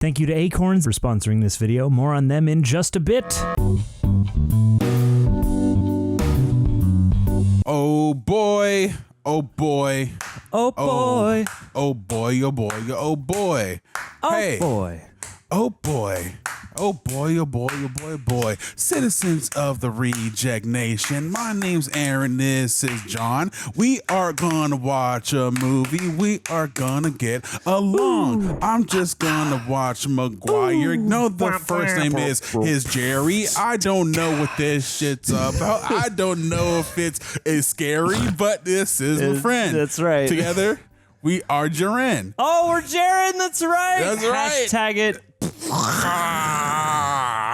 Thank you to ACORNS for sponsoring this video. More on them in just a bit. Oh boy, oh boy. Oh boy. Oh boy, oh boy, oh boy. Oh Hey. boy. Oh boy. Oh boy, oh boy, oh boy, oh boy. Citizens of the Reject Nation, my name's Aaron, this is John. We are gonna watch a movie, we are gonna get along. I'm just gonna watch Maguire. No, the first name is Jerry. I don't know what this shit's about. I don't know if it's scary, but this is my friend. That's right. Together, we are Jaren. Oh, we're Jaren, that's right. That's right. Hashtag it.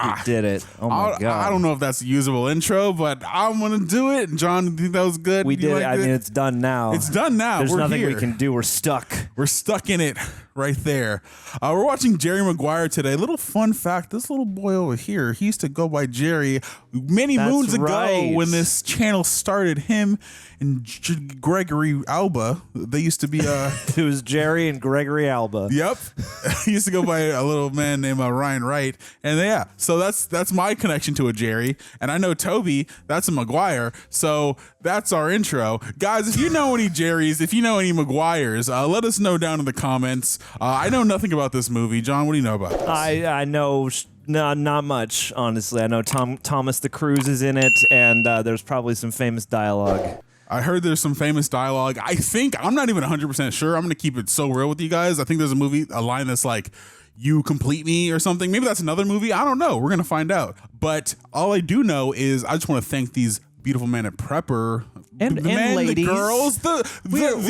You did it. Oh my God. I don't know if that's a usable intro, but I'm going to do it. John, do you think that was good? We did it. I mean, it's done now. It's done now. There's We're nothing here. we can do. We're stuck. We're stuck in it right there. We're watching Jerry Maguire today. Little fun fact, this little boy over here, he used to go by Jerry many moons ago when this channel started. Him and Gregory Alba, they used to be... It was Jerry and Gregory Alba. Yep. He used to go by a little man named Ryan Wright. And yeah, so that's my connection to a Jerry. And I know Toby, that's a Maguire. So that's our intro. Guys, if you know any Jerrys, if you know any Maguires, let us know down in the comments. I know nothing about this movie. John, what do you know about this? I know not much, honestly. I know Thomas the Cruise is in it, and there's probably some famous dialogue. I heard there's some famous dialogue. I'm not even 100% sure. I'm going to keep it so real with you guys. I think there's a line that's like, "You complete me" or something. Maybe that's another movie. I don't know. We're going to find out. But all I do know is I just want to thank these beautiful men at Prepper. And men, ladies. the girls, we have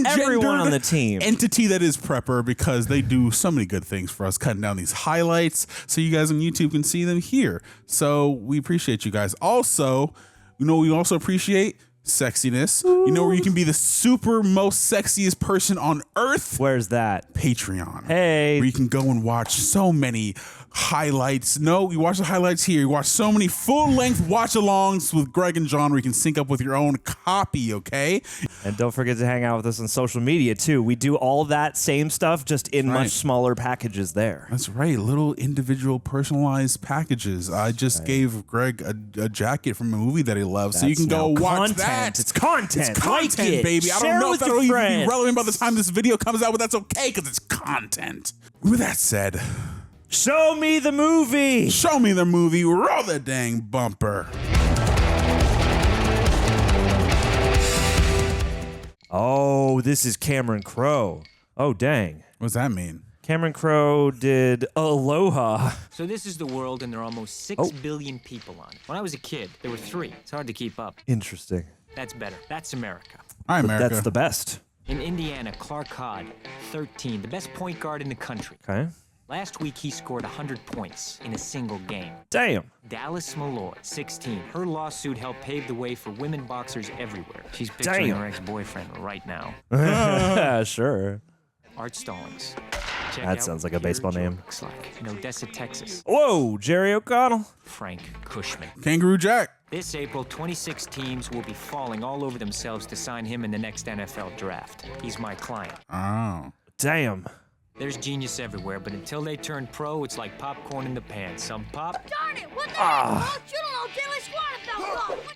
everyone on the team. Entity that is Prepper, because they do so many good things for us, cutting down these highlights so you guys on YouTube can see them here. So we appreciate you guys. Also, we also appreciate sexiness. You know where you can be the super most sexiest person on earth? Where's that? Patreon. Hey. Where you can go and watch so many highlights. No, you watch the highlights here. You watch so many full-length watch-alongs with Greg and John where you can sync up with your own copy, okay? And don't forget to hang out with us on social media, too. We do all that same stuff, just in much smaller packages there. That's right. Little individual personalized packages. I just gave Greg a jacket from a movie that he loves, so you can go watch that. It's content. It's content, like it. baby. I don't know if that'll even be relevant by the time this video comes out, but that's okay because it's content. With that said, show me the movie. Show me the movie. Roll the dang bumper. Oh, this is Cameron Crowe. Oh, dang. What does that mean? Cameron Crowe did Aloha. So this is the world, and there are almost 6 billion people on it. When I was a kid, there were 3. It's hard to keep up. Interesting. That's better. That's America. All right, America. That's the best. In Indiana, Clark Hodd, 13, the best point guard in the country. Okay. Last week, he scored 100 points in a single game. Damn. Dallas Malloy, 16. Her lawsuit helped pave the way for women boxers everywhere. She's picturing her ex-boyfriend right now. Sure. Art Stallings. Check That out sounds like a Pure baseball Joe name. Looks like in Odessa, Texas. Whoa, Jerry O'Connell. Frank Cushman. Kangaroo Jack. This April, 26 teams will be falling all over themselves to sign him in the next NFL draft. He's my client. Oh. Damn. There's genius everywhere, but until they turn pro, it's like popcorn in the pan. Some pop. Darn it! What the heck, Coach? You don't know Daily Squad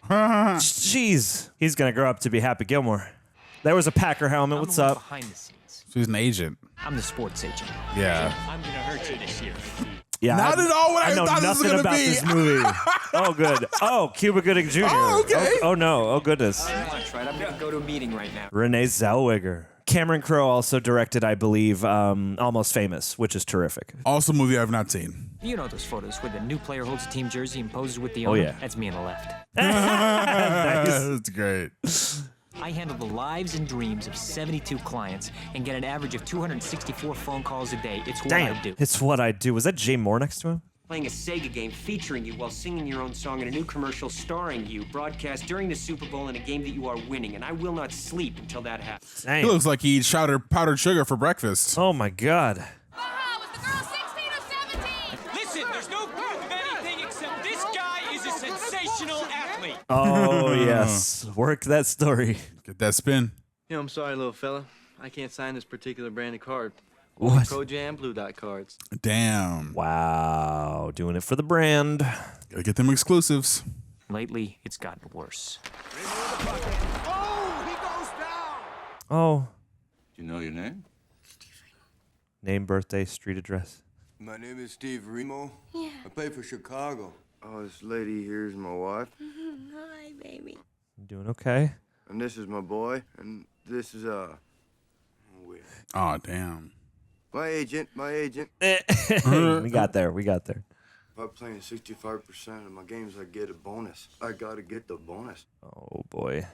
about Jeez. He's going to grow up to be Happy Gilmore. There was a Packer helmet. I'm What's the one up? behind the scenes. So he's an agent. I'm the sports agent. Yeah. I'm gonna hurt you this year. Yeah, Not at all what I know thought this was nothing gonna about be. this movie. Oh, good. Oh, Cuba Gooding Jr. Oh, okay. Oh, no. Oh, goodness. That's right. I'm gonna go to a meeting right now. Renée Zellweger. Cameron Crowe also directed, I believe, Almost Famous, which is terrific. Also a movie I've not seen. You know those photos where the new player holds a team jersey and poses with the owner? Oh, yeah. That's me on the left. Nice. That's great. I handle the lives and dreams of 72 clients and get an average of 264 phone calls a day. It's what I do. It's what I do. Was that Jay Moore next to him? Playing a Sega game featuring you while singing your own song in a new commercial starring you, broadcast during the Super Bowl in a game that you are winning, and I will not sleep until that happens. Dang. He looks like he eats powdered sugar for breakfast. Oh, my God. Aha! Was the girl 16 or 17? Listen, there's no proof of anything except this guy is a sensational athlete. Oh, yes. Work that story. Get that spin. Yeah, I'm sorry, little fella. I can't sign this particular brand of card. What? Pro Jam Blue Dot cards. Damn. Wow, doing it for the brand. Gotta get them exclusives. Lately, it's gotten worse. Oh, he goes down. Oh, Do you know your name? name, birthday, street address. My name is Steve Remo. Yeah. I play for Chicago. Oh, this lady here is my wife, Hi, baby. Doing okay. and this is my boy, and this is Oh, damn. my agent. We got there. If I'm playing 65% of my games, I get a bonus. I gotta get the bonus. Oh boy.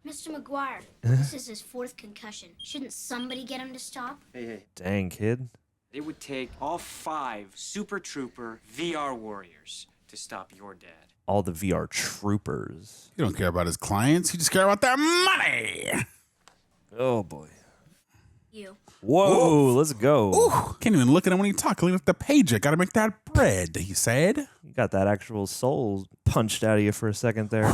Mr. Maguire, this is his 4th concussion. Shouldn't somebody get him to stop? Hey. Dang, kid. It would take all 5 Super Trooper VR warriors to stop your dad. All the VR troopers. He don't care about his clients. He just care about that money. Oh boy. You. Whoa, let's go. Ooh, can't even look at him when he talks. Leave the page. I gotta make that bread, he said. You got that actual soul punched out of you for a second there.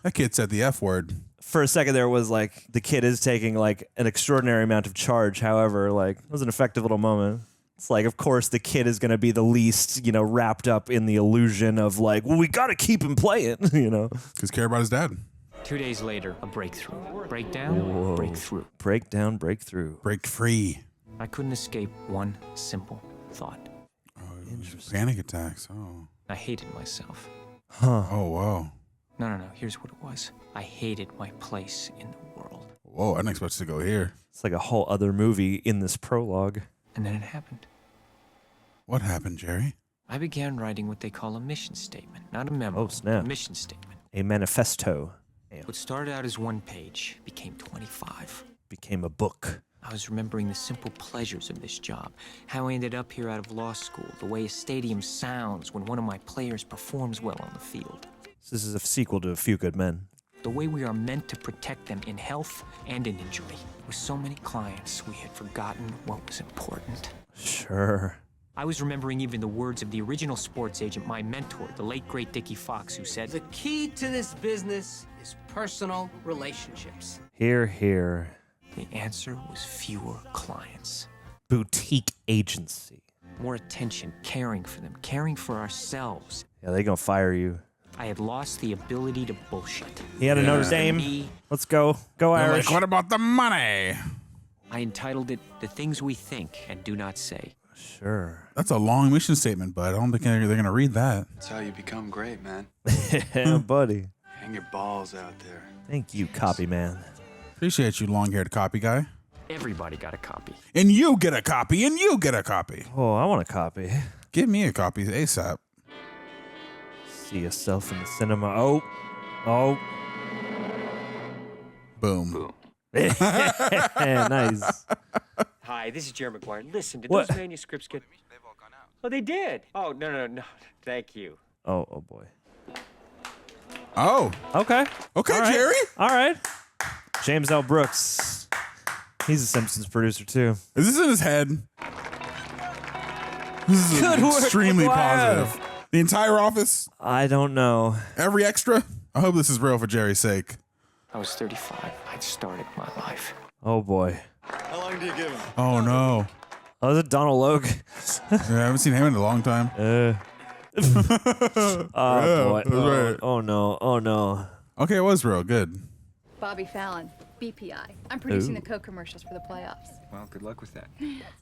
That kid said the F word. For a second there was like, the kid is taking like an extraordinary amount of charge. However, like, it was an effective little moment. It's like, of course, the kid is going to be the least, wrapped up in the illusion of like, well, we got to keep him playing, Because care about his dad. 2 days later, a breakthrough. Breakdown, breakthrough. Breakdown, breakthrough. Break free. I couldn't escape one simple thought. Panic attacks. Oh. I hated myself. Oh, wow. No. Here's what it was. I hated my place in the world. Whoa, I didn't expect you to go here. It's like a whole other movie in this prologue. And then it happened. What happened, Jerry? I began writing what they call a mission statement. Not a memo. Oh, snap. A mission statement. A manifesto. What started out as 1 page became 25. Became a book. I was remembering the simple pleasures of this job, how I ended up here out of law school, the way a stadium sounds when one of my players performs well on the field. This is a sequel to A Few Good Men. The way we are meant to protect them in health and in injury. With so many clients, we had forgotten what was important. Sure. I was remembering even the words of the original sports agent, my mentor, the late great Dickie Fox, who said, The key to this business is personal relationships. Here, here. the answer was fewer clients. Boutique agency. More attention, caring for them, caring for ourselves. Yeah, they gonna fire you. I had lost the ability to bullshit. He had a Notre Dame. Let's go. Go Irish. Like, what about the money? I entitled it, The Things We Think and Do Not Say. Sure. That's a long mission statement, but I don't think they're going to read that. That's how you become great, man. Yeah, buddy. Hang your balls out there. Thank you, copy man. Appreciate you, long-haired copy guy. Everybody got a copy. And you get a copy, and you get a copy. Oh, I want a copy. Give me a copy ASAP. See yourself in the cinema. Oh. Boom. Nice. Hi, this is Jerry Maguire. Listen, did What? those manuscripts get... They've all gone out. Oh, they did? Oh, no. Thank you. Oh boy. Oh. Okay. Okay, All right. Jerry. All right. James L. Brooks. He's a Simpsons producer too. Is this in his head? This is Good work, extremely Maguire. positive. The entire office? I don't know. Every extra? I hope this is real for Jerry's sake. I was 35. I'd started my life. Oh boy. How long do you give him? Oh, no. Oh, is it Donald Logue? Yeah, I haven't seen him in a long time. Oh boy. that's right. Oh no. Oh no. Okay, it was real. Good. Bobby Fallon, BPI. I'm producing Ooh. the Coke commercials for the playoffs. Well, good luck with that.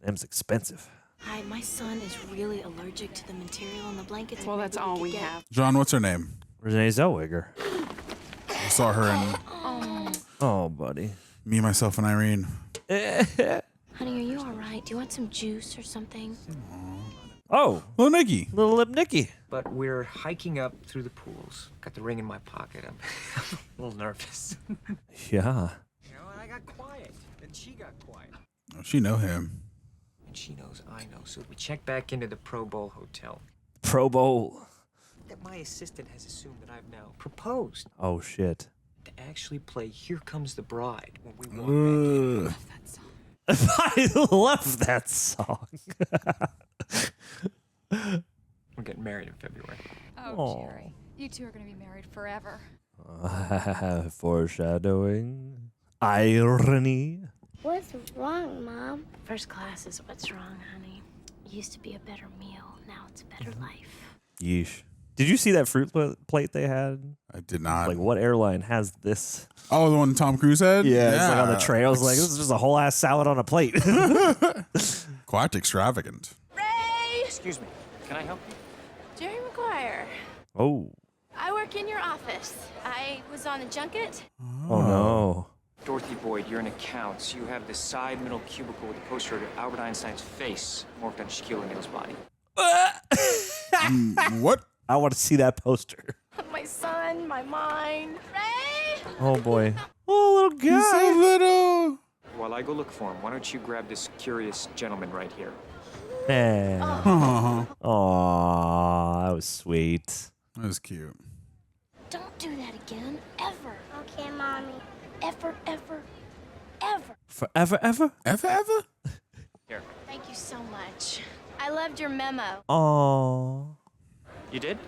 Them's expensive. Hi, my son is really allergic to the material in the blankets. Well, that's all we have. John, what's her name? Renée Zellweger. I saw her in Oh, buddy. Me, Myself, and Irene. Honey, are you all right? Do you want some juice or something? Oh, Little Nicky. little Lipnicki. But we're hiking up through the pools. Got the ring in my pocket. I'm a little nervous. Yeah. You know, and I got quiet. And she got quiet. Oh, she know him. And she knows I know. So we check back into the Pro Bowl hotel. Pro Bowl. That my assistant has assumed that I've now proposed Oh shit. to actually play Here Comes the Bride when we walk back. I love that song. We're getting married in February. Oh, Aw. Jerry. You two are going to be married forever. Foreshadowing. Irony. What's wrong, Mom? First class is what's wrong, honey. It used to be a better meal. Now it's a better life. Yeesh. Did you see that fruit plate they had? I did not. Like, what airline has this? Oh, the one Tom Cruise had? Yeah, it's like on the tray. I was like, this is just a whole ass salad on a plate. Quite extravagant. Ray! Excuse me. Can I help you? Jerry Maguire. Oh. I work in your office. I was on a junket. Oh, no. Dorothy Boyd, you're in accounts. You have the side middle cubicle with the poster of Albert Einstein's face morphed on Shaquille O'Neal's body. What? I want to see that poster. My son, my mind. Ray! Oh, boy. Oh, little guy. He's so little. While I go look for him, why don't you grab this curious gentleman right here? Man. Oh, Aw, that was sweet. that was cute. Don't do that again. Ever. Okay, Mommy. Ever, ever, ever. Forever, ever? Ever? Here. Thank you so much. I loved your memo. Aw. You did?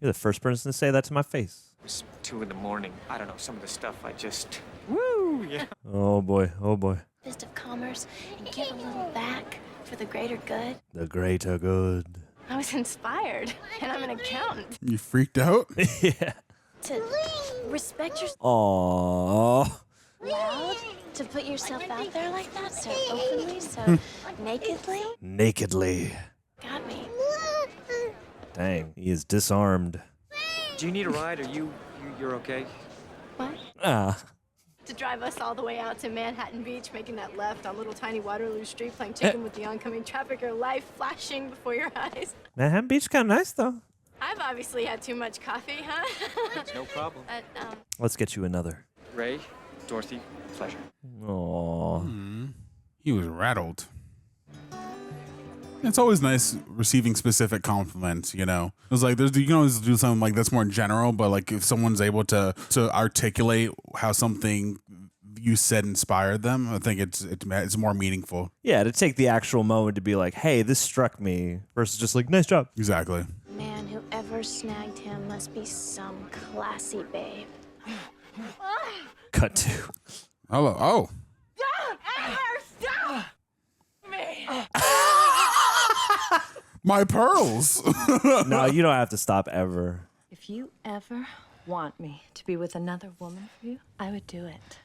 You're the first person to say that to my face. It was 2 in the morning. I don't know, some of the stuff I just... Woo! Yeah. Oh, boy. Oh, boy. Fist of commerce and give a little back for the greater good. The greater good. I was inspired, and I'm an accountant. You freaked out? Yeah. To respect yourself Aw. loud, to put yourself out there like that, so openly, so nakedly. Nakedly. Got me. Dang, he is disarmed. Do you need a ride? Are you're okay? What? Ah. To drive us all the way out to Manhattan Beach, making that left on little tiny Waterloo Street, playing chicken with the oncoming traffic, your life flashing before your eyes. Manhattan Beach kind of nice, though. I've obviously had too much coffee, huh? No problem. Let's get you another. Ray, Dorothy, pleasure. Aw. He was rattled. It's always nice receiving specific compliments, you know. It was like, you can always do something like that's more general, but like if someone's able to articulate how something you said inspired them, I think it's more meaningful. Yeah, to take the actual moment to be like, hey, this struck me, versus just like, nice job. Exactly. Man, whoever snagged him must be some classy babe. Cut to. Hello. Oh. Don't ever stop me! My pearls. No, you don't have to stop ever. If you ever want me to be with another woman for you, I would do it.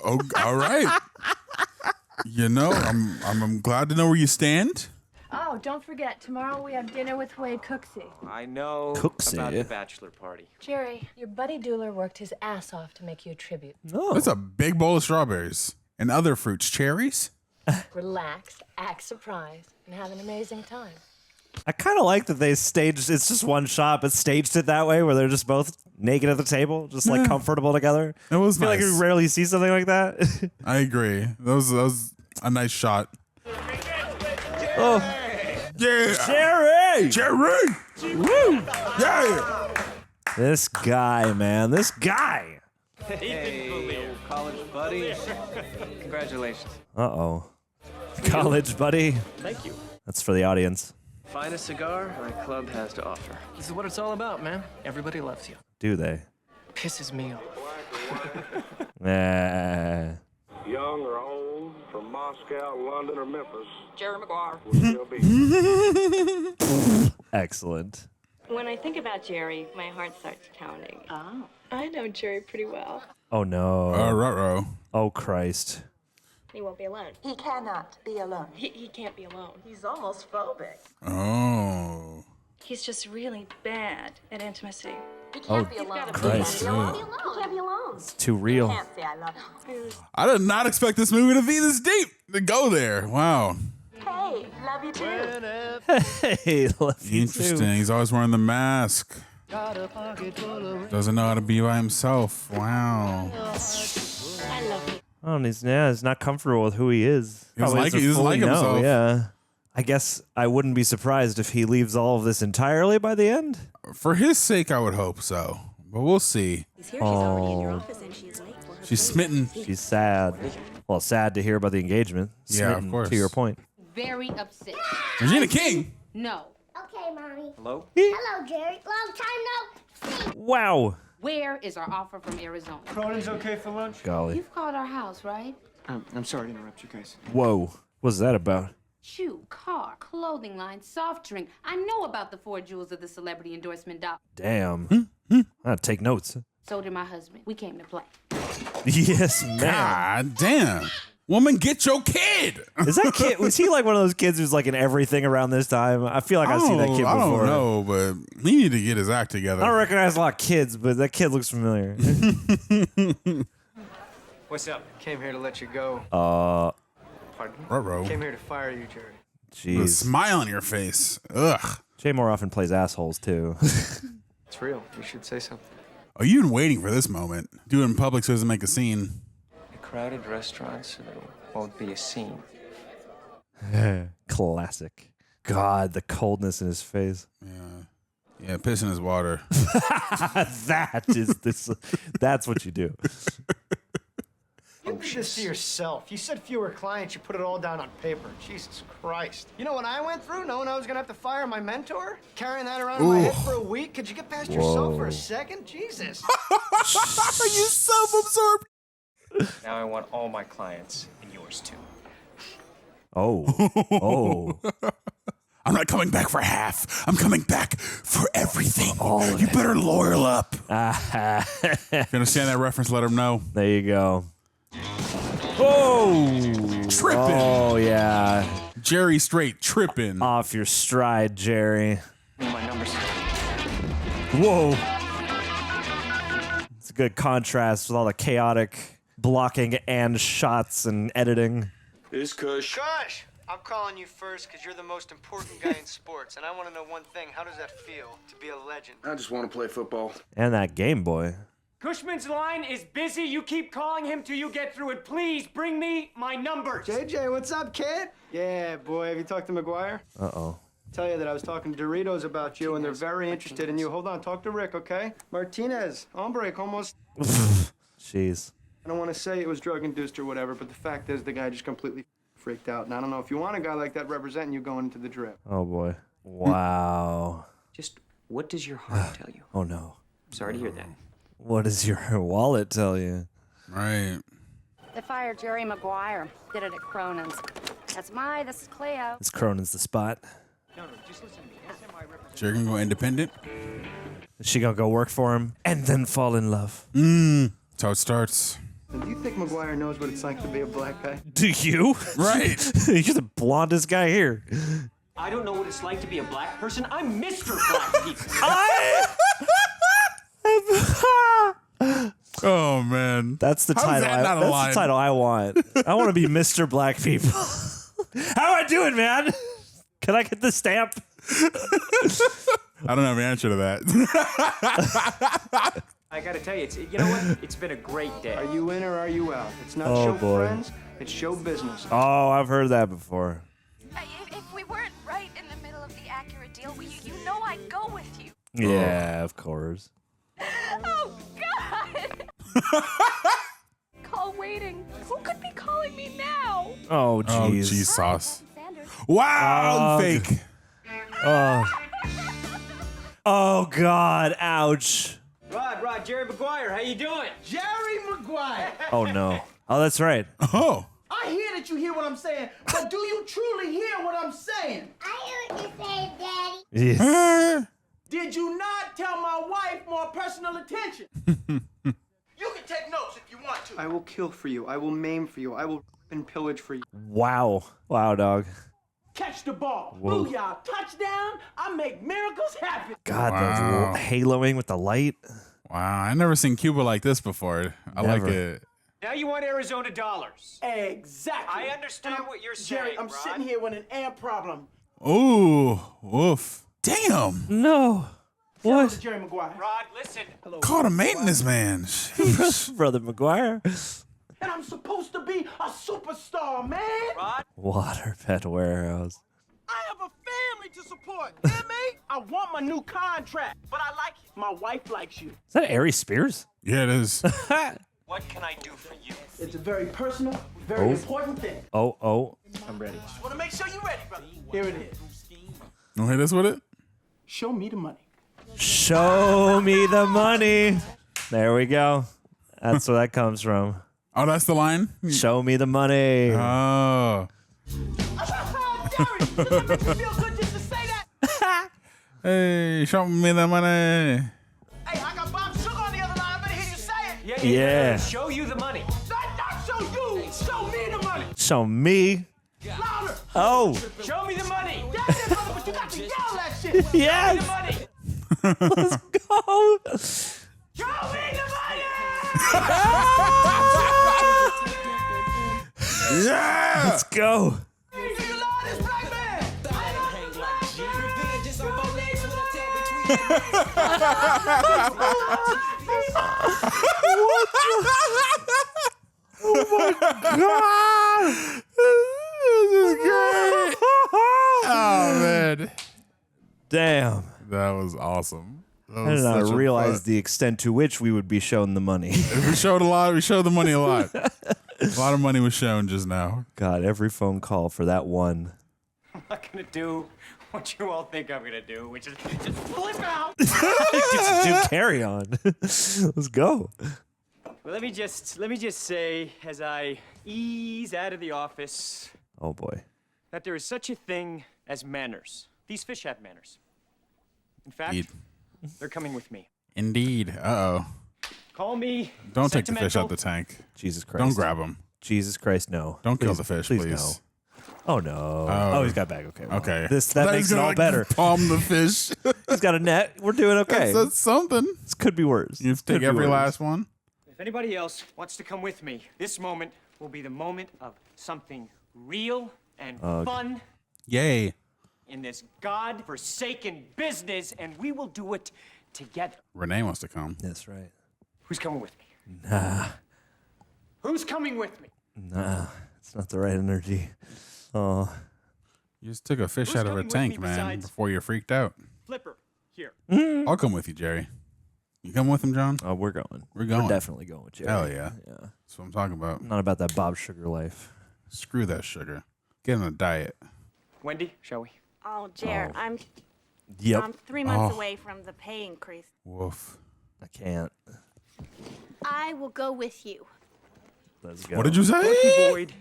Oh, all right. You know, I'm glad to know where you stand. Oh, don't forget, tomorrow we have dinner with Wade Cooksey. I know Cooksey. about the bachelor party. Jerry, your buddy Doolor worked his ass off to make you a tribute. No. That's a big bowl of strawberries and other fruits. Cherries? Relax, act surprised, and have an amazing time. I kind of like that they staged, it's just one shot, but staged it that way where they're just both naked at the table, just like comfortable together. It was I feel nice. like we rarely see something like that. I agree. That was a nice shot. Oh. Yeah. Jerry! Woo! Yeah! This guy, man. This guy. Hey, old college buddy. Congratulations. Uh-oh. College buddy. Thank you. That's for the audience. Finest cigar my club has to offer. This is what it's all about, man. Everybody loves you. Do they? Pisses me off. Nah. Young or old, from Moscow, London, or Memphis. Jerry Maguire. Will be. Excellent. When I think about Jerry, my heart starts pounding. Oh. I know Jerry pretty well. Oh, no. Ruh-roh. Oh, Christ. He won't be alone. He cannot be alone. He can't be alone. He's almost phobic. Oh. He's just really bad at intimacy. He can't be alone. Christ. He can't be alone. It's too real. He can't say I love him. I did not expect this movie to be this deep, to go there. Wow. Hey, love you too. Hey, love you Interesting. too. He's always wearing the mask. Doesn't know how to be by himself. Wow. I love you. Oh, and he's not comfortable with who he is. He doesn't Probably like- doesn't he doesn't fully like know, himself. Yeah. I guess I wouldn't be surprised if he leaves all of this entirely by the end. For his sake, I would hope so. But we'll see. Oh, She's smitten. she's sad. Well, sad to hear about the engagement. Yeah, of Smitten, course. To your point. Very upset. Regina King. No. Okay, Mommy. Hello? Hello, Jerry. Long time no see. Wow. Where is our offer from Arizona? Cronin's okay for lunch? Golly. You've called our house, right? I'm sorry to interrupt you guys. Whoa. What's that about? Shoe, car, clothing line, soft drink. I know about the 4 jewels of the celebrity endorsement doc. Damn. I'll take notes. So did my husband. We came to play. Yes, man. God damn. Woman, get your kid. Is that kid? Was he like one of those kids who's like in everything around this time? I feel like I've seen that kid before. I don't know, but he need to get his act together. I don't recognize a lot of kids, but that kid looks familiar. What's up? Came here to let you go. Pardon me? Ruh-roh. Came here to fire you, Jerry. With a Jeez. smile on your face. Ugh. Jay more often plays assholes too. It's real. You should say something. Oh, you've been waiting for this moment. Do it in public so it doesn't make a scene. A crowded restaurant, so there won't be a scene. Classic. God, the coldness in his face. Yeah, piss in his water. That's what you do. You did this to yourself. You said fewer clients, you put it all down on paper. Jesus Christ. You know what I went through, knowing I was gonna have to fire my mentor? Carrying that around in my head for a week? Could you get past yourself for a second? Jesus. Are you self-absorbed? Now I want all my clients, and yours too. Oh. I'm not coming back for half. I'm coming back for everything. You better loyal up. If you understand that reference, let him know. There you go. Oh, tripping. Oh, yeah. Jerry straight tripping. Off your stride, Jerry. My numbers. Whoa. It's a good contrast with all the chaotic blocking and shots and editing. This Kush. Kush! I'm calling you first because you're the most important guy in sports, and I want to know one thing. How does that feel to be a legend? I just want to play football. And that Game Boy. Cushman's line is busy. You keep calling him till you get through it. Please bring me my numbers. JJ, what's up, kid? Yeah, boy, have you talked to Maguire? Uh-oh. Tell you that I was talking to Doritos about you, and they're very interested in you. Hold on, talk to Rick, okay? Martinez, hombre, almost. Jeez. I don't want to say it was drug-induced or whatever, but the fact is the guy just completely freaked out. And I don't know if you want a guy like that representing you going into the drip. Oh, boy. Wow. Just what does your heart tell you? Oh, no. Sorry to hear that. What does your wallet tell you? Right. They fired Jerry Maguire. Did it at Cronin's. This is Cleo. This Cronin's the spot. No, just listen to me. Jerry gonna go independent? Is she gonna go work for him and then fall in love? That's how it starts. Do you think Maguire knows what it's like to be a black guy? Do you? Right. You're the blondest guy here. I don't know what it's like to be a black person. I'm Mr. Black People. Oh man, that's the title. That's the title I want. I want to be Mr. Black People. How am I doing, man? Can I get the stamp? I don't have an answer to that. I gotta tell you, you know what? It's been a great day. Are you in or are you out? It's not Oh, show boy. friends, it's show business. Oh, I've heard that before. If we weren't right in the middle of the accurate deal, you know I'd go with you. Yeah, of course. Oh, God! Call waiting. Who could be calling me now? Oh, jeez. Oh, jeez sauce. Wow, fake. Oh, God. Ouch. Rod, Jerry Maguire, how you doing? Jerry Maguire! Oh, no. Oh, that's right. Oh. I hear that you hear what I'm saying, but do you truly hear what I'm saying? I hear what you're saying, Daddy. Yes. Did you not tell my wife more personal attention? You can take notes if you want to. I will kill for you. I will maim for you. I will and pillage for you. Wow. Wow, dog. Catch the ball. Whoa. Booyah. Touchdown. I make miracles happen. God, Wow. the haloing with the light. Wow, I never seen Cuba like this before. I Never. like it. Now you want Arizona dollars. Exactly. I understand what you're saying, Jerry, I'm Rod. sitting here with an air problem. Ooh, woof. Damn. No. What? What? Jerry Maguire. Rod, listen. Hello. Caught a maintenance man. Sheesh. Brother Maguire. And I'm supposed to be a superstar, man. Rod? Waterbed warehouse. I have a family to support. Hear me? I want my new contract, but I like it. My wife likes you. Is that Ari Spears? Yeah, it is. What can I do for you? It's a very personal, very Oh. important thing. Oh. I'm ready. Just want to make sure you're ready, brother. Here it is. You hit us with it? Show me the money. Show me the money. There we go. That's where that comes from. Oh, that's the line? Show me the money. Oh. Hey, show me the money. Hey, I got Bob Sugar on the other line. I better hear you say it. Yeah. Show you the money. Not show you. Show me the money. Show me. Louder. Oh. Show me the money. Yeah, brother, but you got to yell that shit. Yes. Show me the money. Let's go. Show me the money. Yeah. Let's go. Oh my God. This is great. Oh, man. Damn. That was awesome. I did not realize the extent to which we would be shown the money. We showed a lot. We showed the money a lot. A lot of money was shown just now. God, every phone call for that one. I'm not gonna do what you all think I'm gonna do, which is just flip out. Just do carry on. Let's go. Well, let me just say, as I ease out of the office, Oh boy. that there is such a thing as manners. These fish have manners. In fact, Indeed. they're coming with me. Indeed. Uh-oh. Call me Don't take the fish sentimental. out the tank. Jesus Christ. Don't grab him. Jesus Christ, no. Don't kill Please- the fish, please. please. No. Oh no. Oh. Oh, he's got back. Okay. well, Okay. That makes it all better. Palm the fish. He's got a net. We're doing okay. That's something. This could be worse. You have to take every last one. If anybody else wants to come with me, this moment will be the moment of something real and fun Yay. in this God-forsaken business, and we will do it together. Renee wants to come. That's right. Who's coming with me? Nah. Who's coming with me? Nah. It's not the right energy. Oh. You just took a fish Who's out of a coming with tank, me man, besides- before you're freaked out. Flipper, here. I'll come with you, Jerry. You come with him, John? Oh, we're going. We're going. We're definitely going with Jerry. Hell yeah. Yeah. That's what I'm talking about. Not about that Bob Sugar life. Screw that sugar. Get on a diet. Wendy, shall we? Oh, Jer, Oh. I'm Yep. 3 months Oh. away from the pay increase. Woof. I can't. I will go with you. Let's go. What did you Dorothy say? Boyd,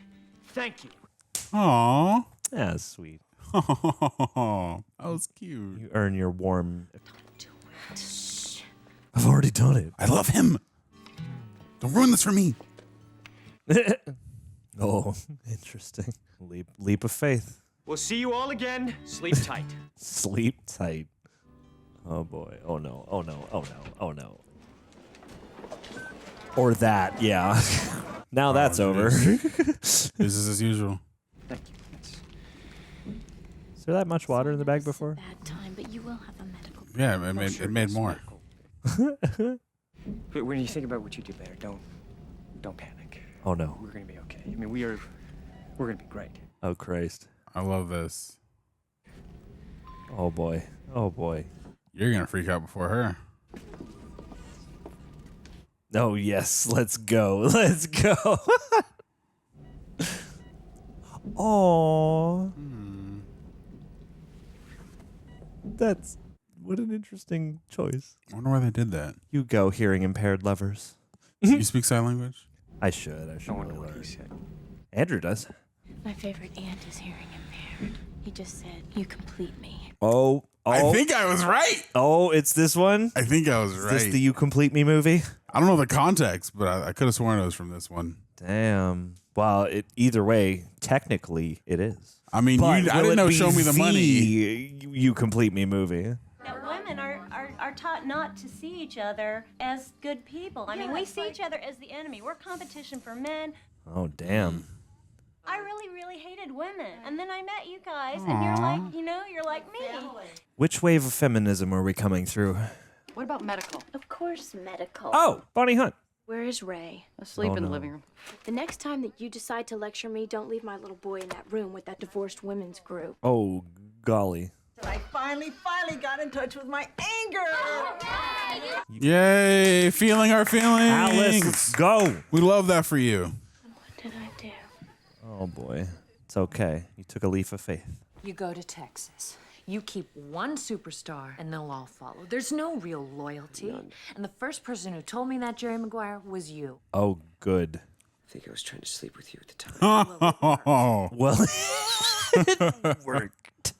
thank you. Aw. Yeah, that's sweet. That was cute. You earn your warm. I've already done it. I love him. Don't ruin this for me. Oh, interesting. Leap of faith. We'll see you all again. Sleep tight. Sleep tight. Oh boy. Oh no. Oh no. Oh no. Oh no. Or that. Yeah. Now that's over. Business as usual. Thank you. Yes. Is there that much water in the bag before? Bad time, but you will have a medical. Yeah, it made more. But when you think about what you did later, don't panic. Oh no. We're gonna be okay. I mean, we're gonna be great. Oh Christ. I love this. Oh boy. Oh boy. You're going to freak out before her. Oh yes. Let's go. Let's go. Oh. That's what an interesting choice. I wonder why they did that. You go, hearing impaired lovers. You speak sign language? I should. I should. I wonder really what learn. he said. Andrew does. My favorite aunt is hearing impaired. He just said, "You complete me." Oh. I think I was right. Oh, it's this one? I think I was Is right. this the You Complete Me movie? I don't know the context, but I could have sworn it was from this one. Damn. Well, either way, technically it is. I mean, But I will didn't it know be Show Me the Money. You Complete Me movie. That women are taught not to see each other as good people. I mean, we see each other as the enemy. We're competition for men. Oh, damn. I really, really hated women. And then I met you guys, and you're like, you're like me. Which wave of feminism are we coming through? What about medical? Of course, medical. Oh, Bonnie Hunt. Where is Ray? Asleep Oh, in the no. living room. The next time that you decide to lecture me, don't leave my little boy in that room with that divorced women's group. Oh, golly. I finally got in touch with my anger. Yay, feeling our feelings. Alice, let's go. We love that for you. What did I do? Oh, boy. It's okay. You took a leap of faith. You go to Texas. You keep one superstar, and they'll all follow. There's no real loyalty. And the first person who told me that, Jerry Maguire, was you. Oh, good. I think I was trying to sleep with you at the time. Well, it worked.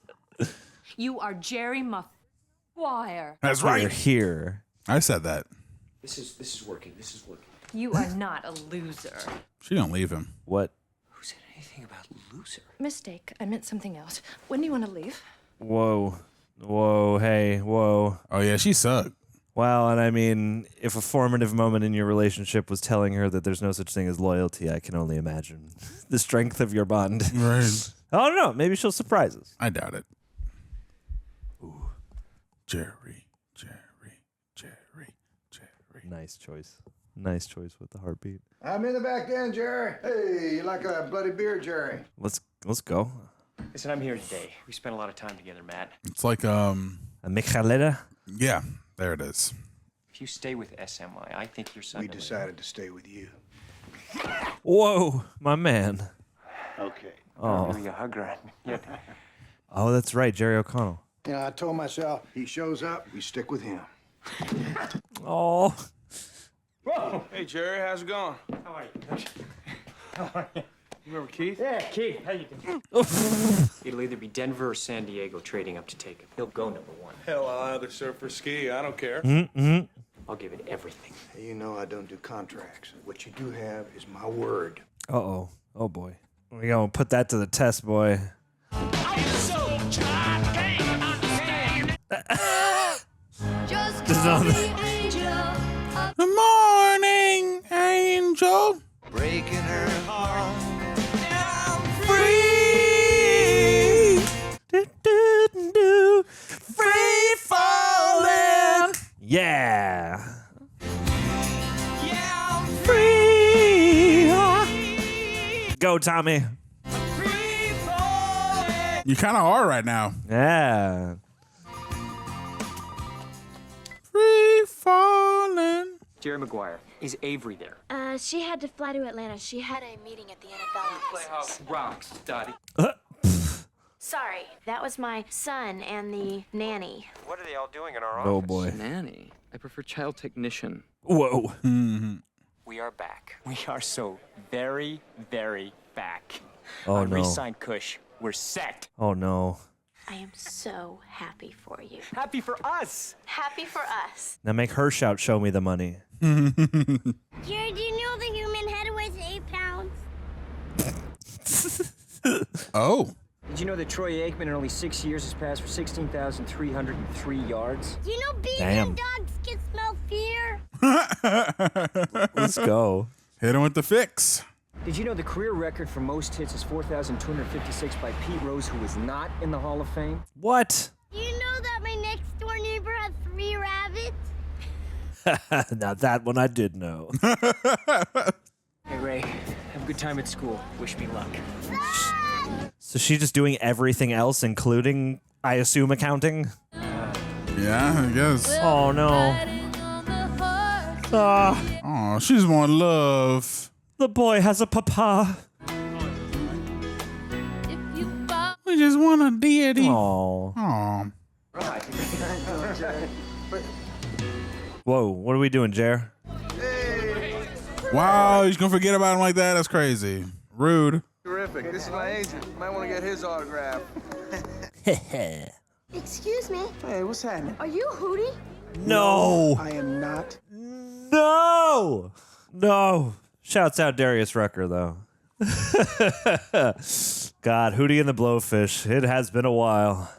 You are Jerry Maguire. That's right. You're here. I said that. This is working. This is working. You are not a loser. She don't leave him. What? Who said anything about loser? Mistake. I meant something else. When do you want to leave? Whoa. Whoa. Hey. Whoa. Oh, yeah, she sucked. Well, and I mean, if a formative moment in your relationship was telling her that there's no such thing as loyalty, I can only imagine the strength of your bond. Right. I don't know. Maybe she'll surprise us. I doubt it. Ooh. Jerry. Nice choice. Nice choice with the heartbeat. I'm in the back end, Jerry. Hey, you like a bloody beer, Jerry? Let's go. Listen, I'm here today. We spent a lot of time together, Matt. It's like A Michelada? Yeah, there it is. If you stay with SMI, I think your son. We decided to stay with you. Whoa, my man. Okay. Oh. Really a hugger. Yet. Oh, that's right, Jerry O'Connell. You know, I told myself, he shows up, we stick with him. Oh. Whoa! Hey, Jerry, how's it going? How are you? How are you? You remember Keith? Yeah, Keith. How you doing? It'll either be Denver or San Diego trading up to take him. He'll go number one. Hell, I'll either surf or ski. I don't care. Mm-hmm. I'll give it everything. Hey, you know I don't do contracts. What you do have is my word. Uh-oh. Oh, boy. We're going to put that to the test, boy. Just call me Angel. Good morning, Angel. Breaking her heart. Free. Free falling. Yeah. Yeah, I'm Free. Go, Tommy. free falling. You kind of are right now. Yeah. Free falling. Jerry Maguire. Is Avery there? She had to fly to Atlanta. She had a meeting at the NFL office. Playhouse rocks, Dottie. Sorry, that was my son and the nanny. What are they all doing in our Oh, office? boy. Nanny. I prefer child technician. Whoa. We are back. We are so very, very back. Oh, I no. re-signed Kush. We're set. Oh, no. I am so happy for you. Happy for us. Happy for us. Now make her shout, show me the money. Jerry, do you know the human head weighs 8 pounds? Oh. Did you know that Troy Aikman in only 6 years has passed for 16,303 yards? Do you know bees Damn. and dogs can smell fear? Let's go. Hit him with the fix. Did you know the career record for most hits is 4,256 by Pete Rose, who was not in the Hall of Fame? What? Do you know that my next door neighbor has 3 rabbits? Now that one I did know. Hey, Ray, have a good time at school. Wish me luck. So she's just doing everything else, including, I assume, accounting? Yeah, I guess. Oh, no. Oh, she just want love. The boy has a papa. We just want a deity. Oh. Oh. Whoa, what are we doing, Jer? Wow, he's gonna forget about him like that? That's crazy. Rude. Terrific. This is my agent. Might want to get his autograph. Excuse me. Hey, what's happening? Are you Hootie? No. I am not. No. No. Shouts out Darius Rucker, though. God, Hootie and the Blowfish. It has been a while.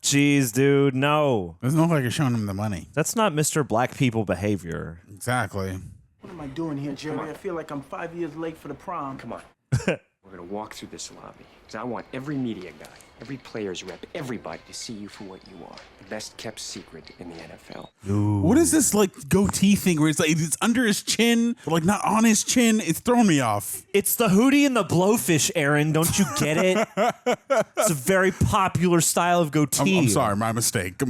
Jeez, dude, no. Doesn't look like you're showing him the money. That's not Mr. Black People behavior. Exactly. What am I doing here, Jerry? I feel like I'm 5 years late for the prom. Come on. We're going to walk through this lobby. Because I want every media guy, every player's rep, everybody to see you for what you are. The best kept secret in the NFL. Ooh. What is this like goatee thing where it's like it's under his chin, but like not on his chin? It's throwing me off. It's the Hootie and the Blowfish, Aaron. Don't you get it? It's a very popular style of goatee. I'm sorry, my mistake.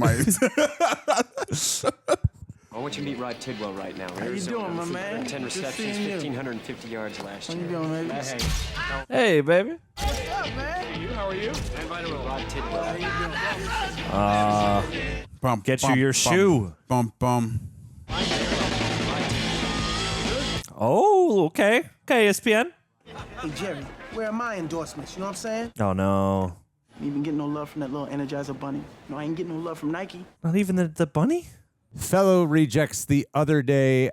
I want you to meet Rod Tidwell right now. How you doing, my man? 10 receptions, 1,550 yards last year. How you doing, baby? Hey, baby. What's up, man? How are you? I invited Rod Tidwell. Get you your shoe. Bum, bum. Oh, okay. Okay, ESPN. Hey, Jerry, where are my endorsements? You know what I'm saying? Oh, no. You even getting no love from that little Energizer bunny. No, I ain't getting no love from Nike. Not even the bunny? Fellow rejects, the other day,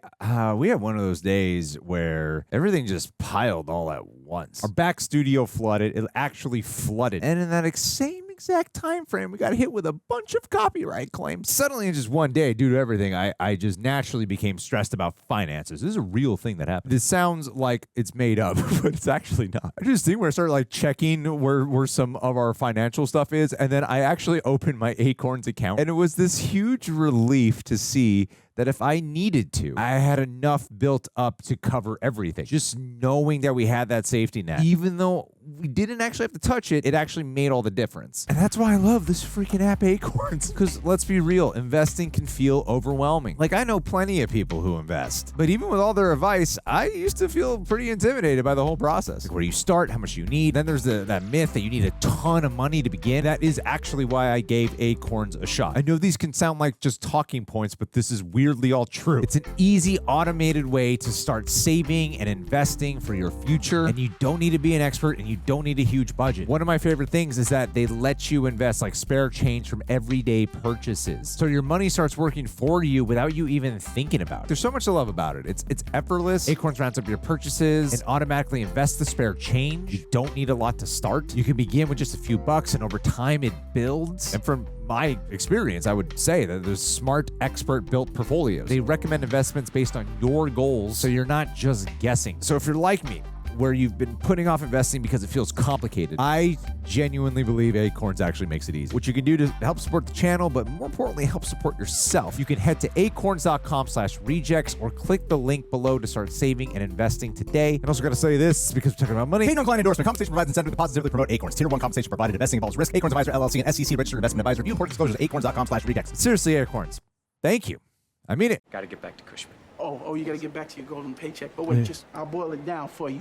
we had one of those days where everything just piled all at once. Our back studio flooded. It actually flooded. And in that same exact time frame, we got hit with a bunch of copyright claims. Suddenly, in just one day, due to everything, I just naturally became stressed about finances. This is a real thing that happened. This sounds like it's made up, but it's actually not. I just think where I started like checking where some of our financial stuff is, and then I actually opened my ACORNS account, and it was this huge relief to see that if I needed to, I had enough built up to cover everything. Just knowing that we had that safety net, even though we didn't actually have to touch it, it actually made all the difference. And that's why I love this freaking app ACORNS. Because let's be real, investing can feel overwhelming. Like, I know plenty of people who invest, but even with all their advice, I used to feel pretty intimidated by the whole process. Like, where do you start? How much you need? Then there's that myth that you need a ton of money to begin. That is actually why I gave ACORNS a shot. I know these can sound like just talking points, but this is weirdly all true. It's an easy, automated way to start saving and investing for your future, and you don't need to be an expert, and you don't need a huge budget. One of my favorite things is that they let you invest like spare change from everyday purchases. So your money starts working for you without you even thinking about it. There's so much to love about it. It's effortless. ACORNS rounds up your purchases and automatically invests the spare change. You don't need a lot to start. You can begin with just a few bucks, and over time it builds. And from my experience, I would say that there's smart, expert-built portfolios. They recommend investments based on your goals, so you're not just guessing. So if you're like me, where you've been putting off investing because it feels complicated, I genuinely believe ACORNS actually makes it easy. What you can do to help support the channel, but more importantly, help support yourself, you can head to acorns.com/rejects or click the link below to start saving and investing today. And also got to say this because we're talking about money. Pay no client endorsement. Compensation provides incentive to positively promote ACORNS. Tier 1 compensation provided. Investing involves risk. ACORNS Advisor LLC and SEC registered investment advisor. View important disclosures at acorns.com/rejects. Seriously, ACORNS. Thank you. I mean it. Gotta get back to Cushman. Oh, you gotta get back to your golden paycheck. But wait, I'll boil it down for you.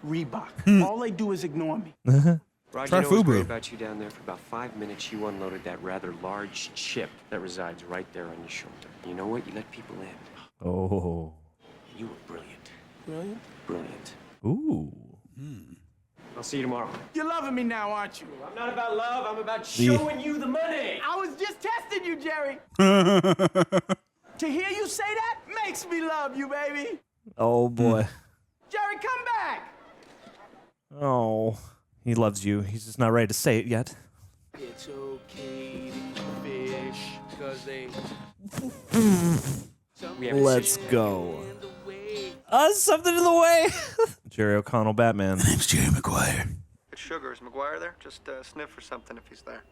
Reebok. All they do is ignore me. Rod, you know what's great about you down there? For about 5 minutes, you unloaded that rather large chip that resides right there on your shoulder. You know what? You let people in. Oh. You were brilliant. Brilliant? Brilliant. Ooh. I'll see you tomorrow. You're loving me now, aren't you? I'm not about love. I'm about showing you the money. I was just testing you, Jerry. To hear you say that makes me love you, baby. Oh, boy. Jerry, come back. Oh. He loves you. He's just not ready to say it yet. It's okay to fish, because they... Let's go. Something in the way. Jerry O'Connell, Batman. My name's Jerry Maguire. Sugar, is Maguire there? Just sniff for something if he's there.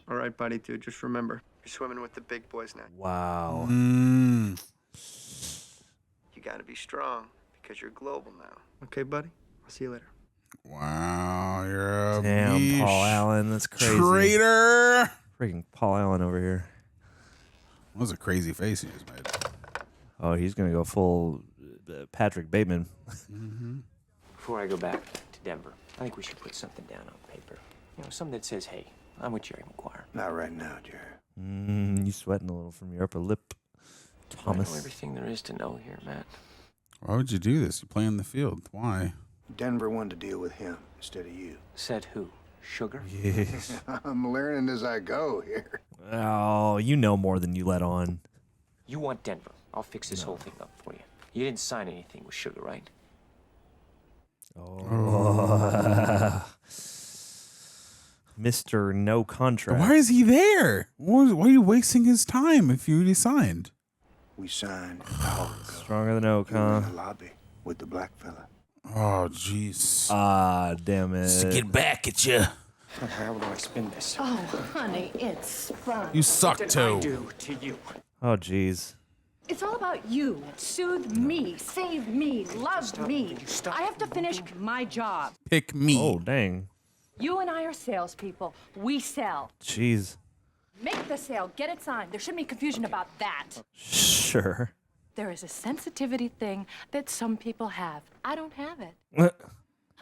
All right, buddy, dude, just remember, you're swimming with the big boys now. Wow. You gotta be strong, because you're global now. Okay, buddy? I'll see you later. Wow, you're a Damn, Paul Allen, that's crazy. Traitor! Freaking Paul Allen over here. That was a crazy face he just made. Oh, he's gonna go full Patrick Bateman. Before I go back to Denver, I think we should put something down on paper. You know, something that says, hey, I'm with Jerry Maguire. Not right now, Jerry. You sweating a little from your upper lip, Thomas. I know everything there is to know here, Matt. Why would you do this? You play in the field. Why? Denver wanted to deal with him instead of you. Said who? Sugar? Yes. I'm learning as I go here. Oh, you know more than you let on. You want Denver. I'll fix this whole thing up for you. You didn't sign anything with Sugar, right? Oh. Mr. No Contract. Why is he there? Why are you wasting his time if you already signed? We signed. Stronger than Oak, In huh? the lobby with the black fella. Oh, jeez. Ah, damn it. Just to get back at you. How do I spin this? Oh, honey, it's fun. You suck, What did too. I do to you? Oh, jeez. It's all about you. Soothe me, save me, love me. I have to finish my job. Pick me. Oh, dang. You and I are salespeople. We sell. Jeez. Make the sale, get it signed. There shouldn't be confusion about that. Sure. There is a sensitivity thing that some people have. I don't have it. What?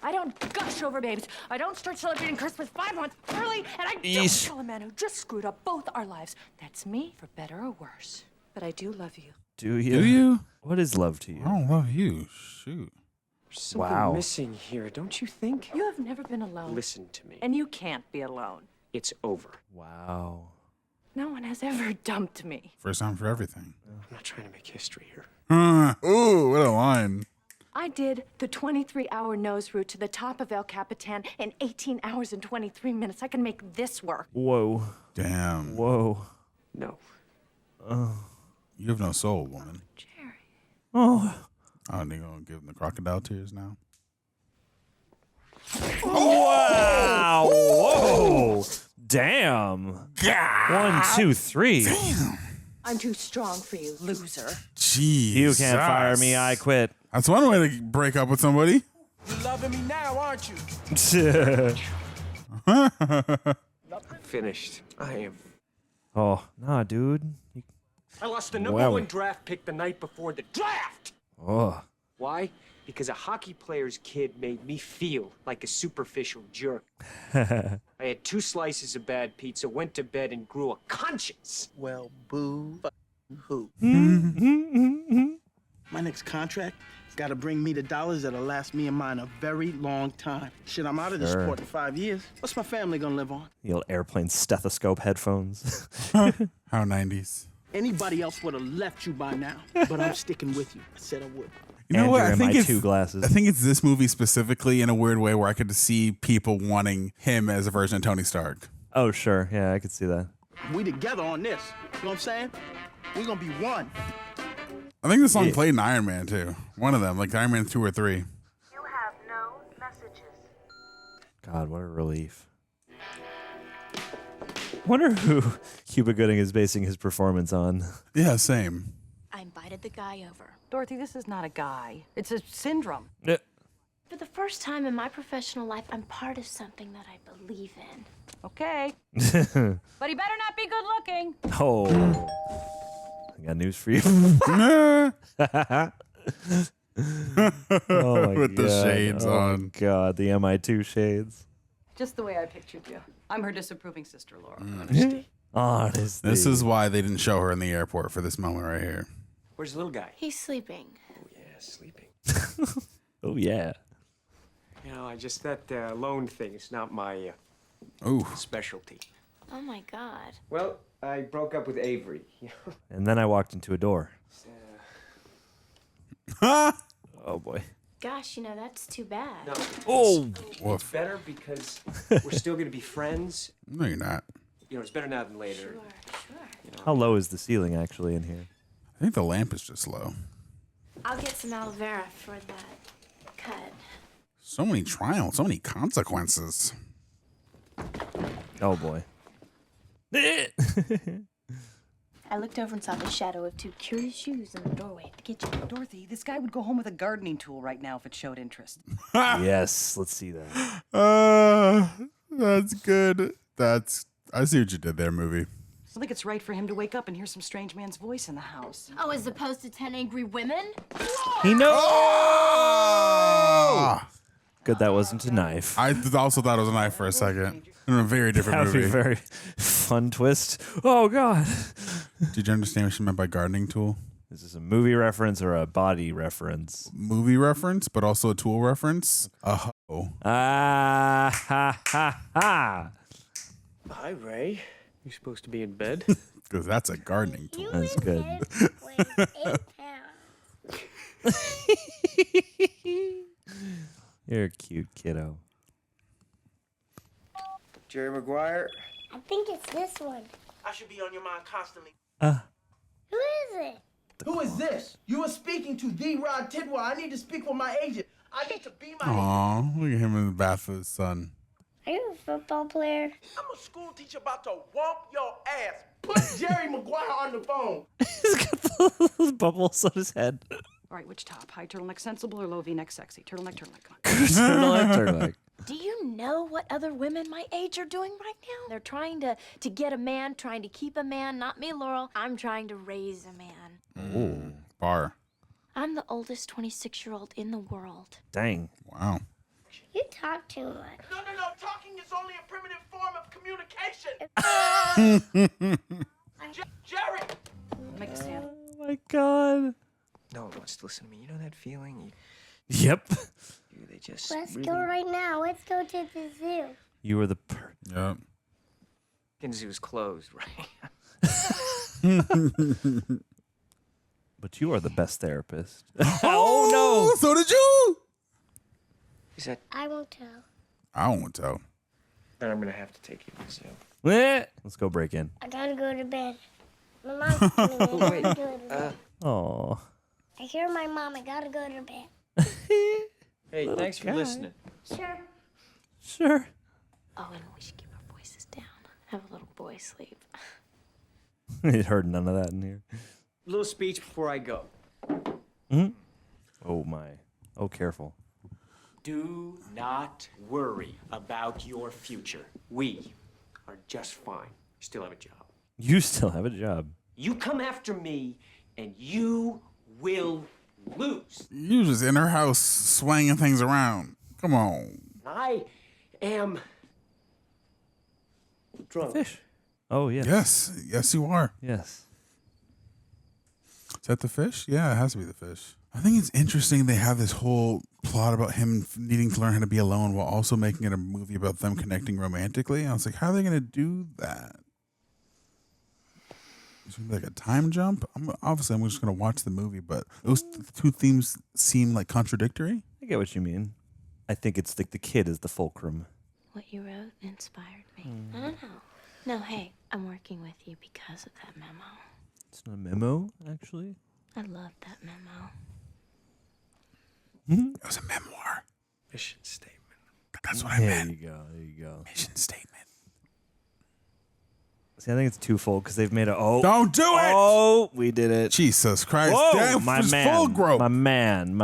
I don't gush over babies. I don't start celebrating Christmas 5 months early, and I don't Yeesh. tell a man who just screwed up both our lives. That's me, for better or worse. But I do love you. Do you? Do you? What is love to you? I don't love you. Shoot. There's something missing here, don't you think? You have never been alone. Listen to me. And you can't be alone. It's over. Wow. No one has ever dumped me. First time for everything. I'm not trying to make history here. Ooh, what a line. I did the 23-hour nose route to the top of El Capitan in 18 hours and 23 minutes. I can make this work. Whoa. Damn. Whoa. No. You have no soul, woman. Jerry. Oh. Oh, and they're going to give them the crocodile tears now? Wow. Whoa. Damn. God. 1, 2, 3. Damn. I'm too strong for you, loser. Jeez. You can't fire me. I quit. That's one way to break up with somebody. You loving me now, aren't you? Finished. I am. Oh, nah, dude. I lost the number Wow. 1 draft pick the night before the draft. Oh. Why? Because a hockey player's kid made me feel like a superficial jerk. I had 2 slices of bad pizza, went to bed, and grew a conscience. Well, boo. Who? My next contract got to bring me the dollars that'll last me and mine a very long time. Shit, I'm out of this Sure. sport in 5 years. What's my family gonna live on? The old airplane stethoscope headphones. How 90s. Anybody else would have left you by now, but I'm sticking with you. I said I would. You know what? Andrew I and think my it's 2 glasses. I think it's this movie specifically in a weird way where I could see people wanting him as a version of Tony Stark. Oh, sure. Yeah, I could see that. We together on this. You know what I'm saying? We're gonna be one. I think the song played in Iron Man too. One of them, like Iron Man 2 or 3. You have no messages. God, what a relief. Wonder who Cuba Gooding is basing his performance on. Yeah, same. I invited the guy over. Dorothy, this is not a guy. It's a syndrome. For the first time in my professional life, I'm part of something that I believe in. Okay. But he better not be good looking. Oh. I got news for you. With Oh my the God. shades Oh on. God, the MI2 shades. Just the way I pictured you. I'm her disapproving sister, Laura. Honesty. This is why they didn't show her in the airport for this moment right here. Where's the little guy? He's sleeping. Oh, yeah, sleeping. Oh, yeah. You know, that loan thing is not my specialty. Oh my God. Well, I broke up with Avery. And then I walked into a door. Oh, boy. Gosh, that's too bad. No. Oh. It's better because we're still going to be friends. No, you're not. It's better now than later. Sure. How low is the ceiling actually in here? I think the lamp is just low. I'll get some aloe vera for that cut. So many trials, so many consequences. Oh, boy. I looked over and saw the shadow of 2 curious shoes in the doorway of the kitchen. Dorothy, this guy would go home with a gardening tool right now if it showed interest. Yes, let's see that. That's good. I see what you did there, movie. I think it's right for him to wake up and hear some strange man's voice in the house. Oh, as opposed to 10 angry women? He knows. Oh! Good that wasn't a knife. I also thought it was a knife for a second. In a very different That would movie. be a very fun twist. Oh, God. Did you understand what she meant by gardening tool? Is this a movie reference or a body reference? Movie reference, but also a tool reference. A hoe. Ah, ha, ha, ha. Hi, Ray. You supposed to be in bed? Because that's a gardening tool. That's good. You're a cute kiddo. Jerry Maguire. I think it's this one. I should be on your mind constantly. Who is it? Who is this? You are speaking to the Rod Tidwell. I need to speak with my agent. I need to be my Aw, look at him in the bath with his son. Are you a football player? I'm a school teacher about to whomp your ass. Put Jerry Maguire on the phone. He's got those bubbles on his head. All right, which top? High turtleneck sensible or low V-neck sexy? Turtleneck, come on. Turtleneck. Do you know what other women my age are doing right now? They're trying to get a man, trying to keep a man. Not me, Laurel. I'm trying to raise a man. Ooh, bar. I'm the oldest 26-year-old in the world. Dang. Wow. You talk too much. No. Talking is only a primitive form of communication. Jerry! Make a stand. Oh, my my God. No one wants to listen to me. You know that feeling? Yep. They just Let's really... go right now. Let's go to the zoo. You were the Yep. The zoo's closed, right? But you are the best therapist. Oh, no. So did you? Is that... I won't tell. I won't tell. Then I'm going to have to take you to the zoo. Let's go break in. I gotta go to bed. My mom's coming in. I gotta go to bed. Oh. I hear my mom. I gotta go to bed. Hey, thanks for listening. Sure. Sure. Oh, and we should keep our voices down. Have a little boy sleep. It heard none of that in here. Little speech before I go. Oh, my. Oh, careful. Do not worry about your future. We are just fine. Still have a job. You still have a job. You come after me, and you will lose. You just in her house swinging things around. Come on. I am drunk. Fish. Oh, yeah. Yes. Yes, you are. Yes. Is that the fish? Yeah, it has to be the fish. I think it's interesting they have this whole plot about him needing to learn how to be alone while also making it a movie about them connecting romantically. I was like, how are they going to do that? It's going to be like a time jump? I'm just going to watch the movie, but those two themes seem like contradictory. I get what you mean. I think it's like the kid is the fulcrum. What you wrote inspired me. I don't know. No, hey, I'm working with you because of that memo. It's not a memo, actually. I loved that memo. It was a memoir. Mission statement. That's what I meant. There you go. There you go. Mission statement. See, I think it's twofold because they've made a. Oh. Don't do it! Oh, we did it. Jesus Christ. Whoa, Damn, my it's man. full growth. My man.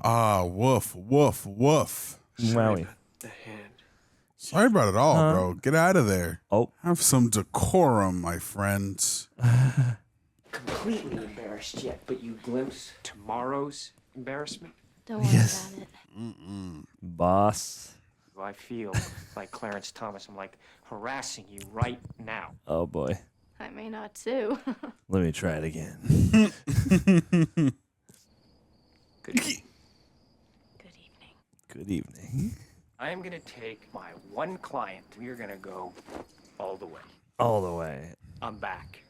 Ah, woof, woof, woof. Wowie. The hand. Sorry about it all, bro. Get out of there. Oh. Have some decorum, my friends. Completely embarrassed yet, but you glimpse tomorrow's embarrassment? Don't worry about it. Boss. I feel like Clarence Thomas. I'm like harassing you right now. Oh, boy. I may not too. Let me try it again. Good evening. Good evening. I am going to take my one client. We are going to go all the way. All the way. I'm back.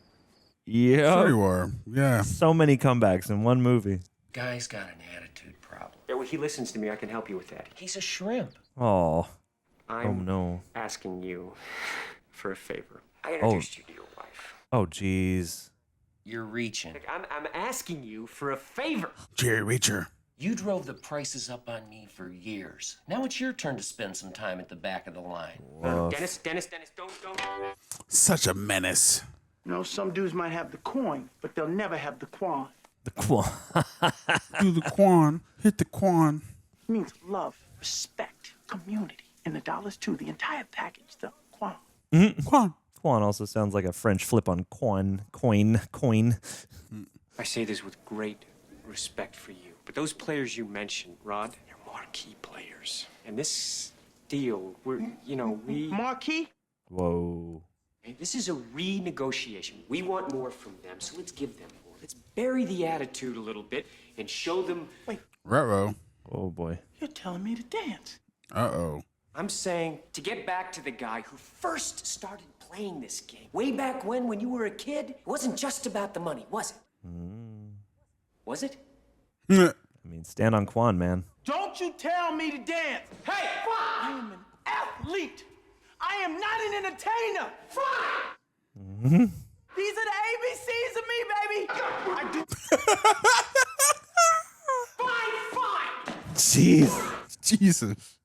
Yeah. Sure you are. Yeah. So many comebacks in one movie. Guy's got an attitude problem. Yeah, well, he listens to me. I can help you with that. He's a shrimp. Oh. I'm no. asking you for a favor. I introduced you to your wife. Oh, jeez. You're reaching. I'm asking you for a favor. Jerry Reacher. You drove the prices up on me for years. Now it's your turn to spend some time at the back of the line. Dennis, don't. Such a menace. You know, some dudes might have the coin, but they'll never have the quan. The quan. Do the quan. Hit the quan. It means love, respect, community, and the dollars too. The entire package, the quan. Quan. Quan also sounds like a French flip on coin. I say this with great respect for you. But those players you mentioned, Rod, they're marquee players. And this deal, we... Marquee? Whoa. Hey, this is a renegotiation. We want more from them, so let's give them more. Let's bury the attitude a little bit and show them... Wait. Ruh-roh. Oh, boy. You're telling me to dance. Uh-oh. I'm saying to get back to the guy who first started playing this game. Way back when you were a kid, it wasn't just about the money, was it? Was it? I mean, stand on Quan, man. Don't you tell me to dance. Hey, I am an athlete. I am not an entertainer. These are the ABCs of me, baby. I do. Fine. Jesus.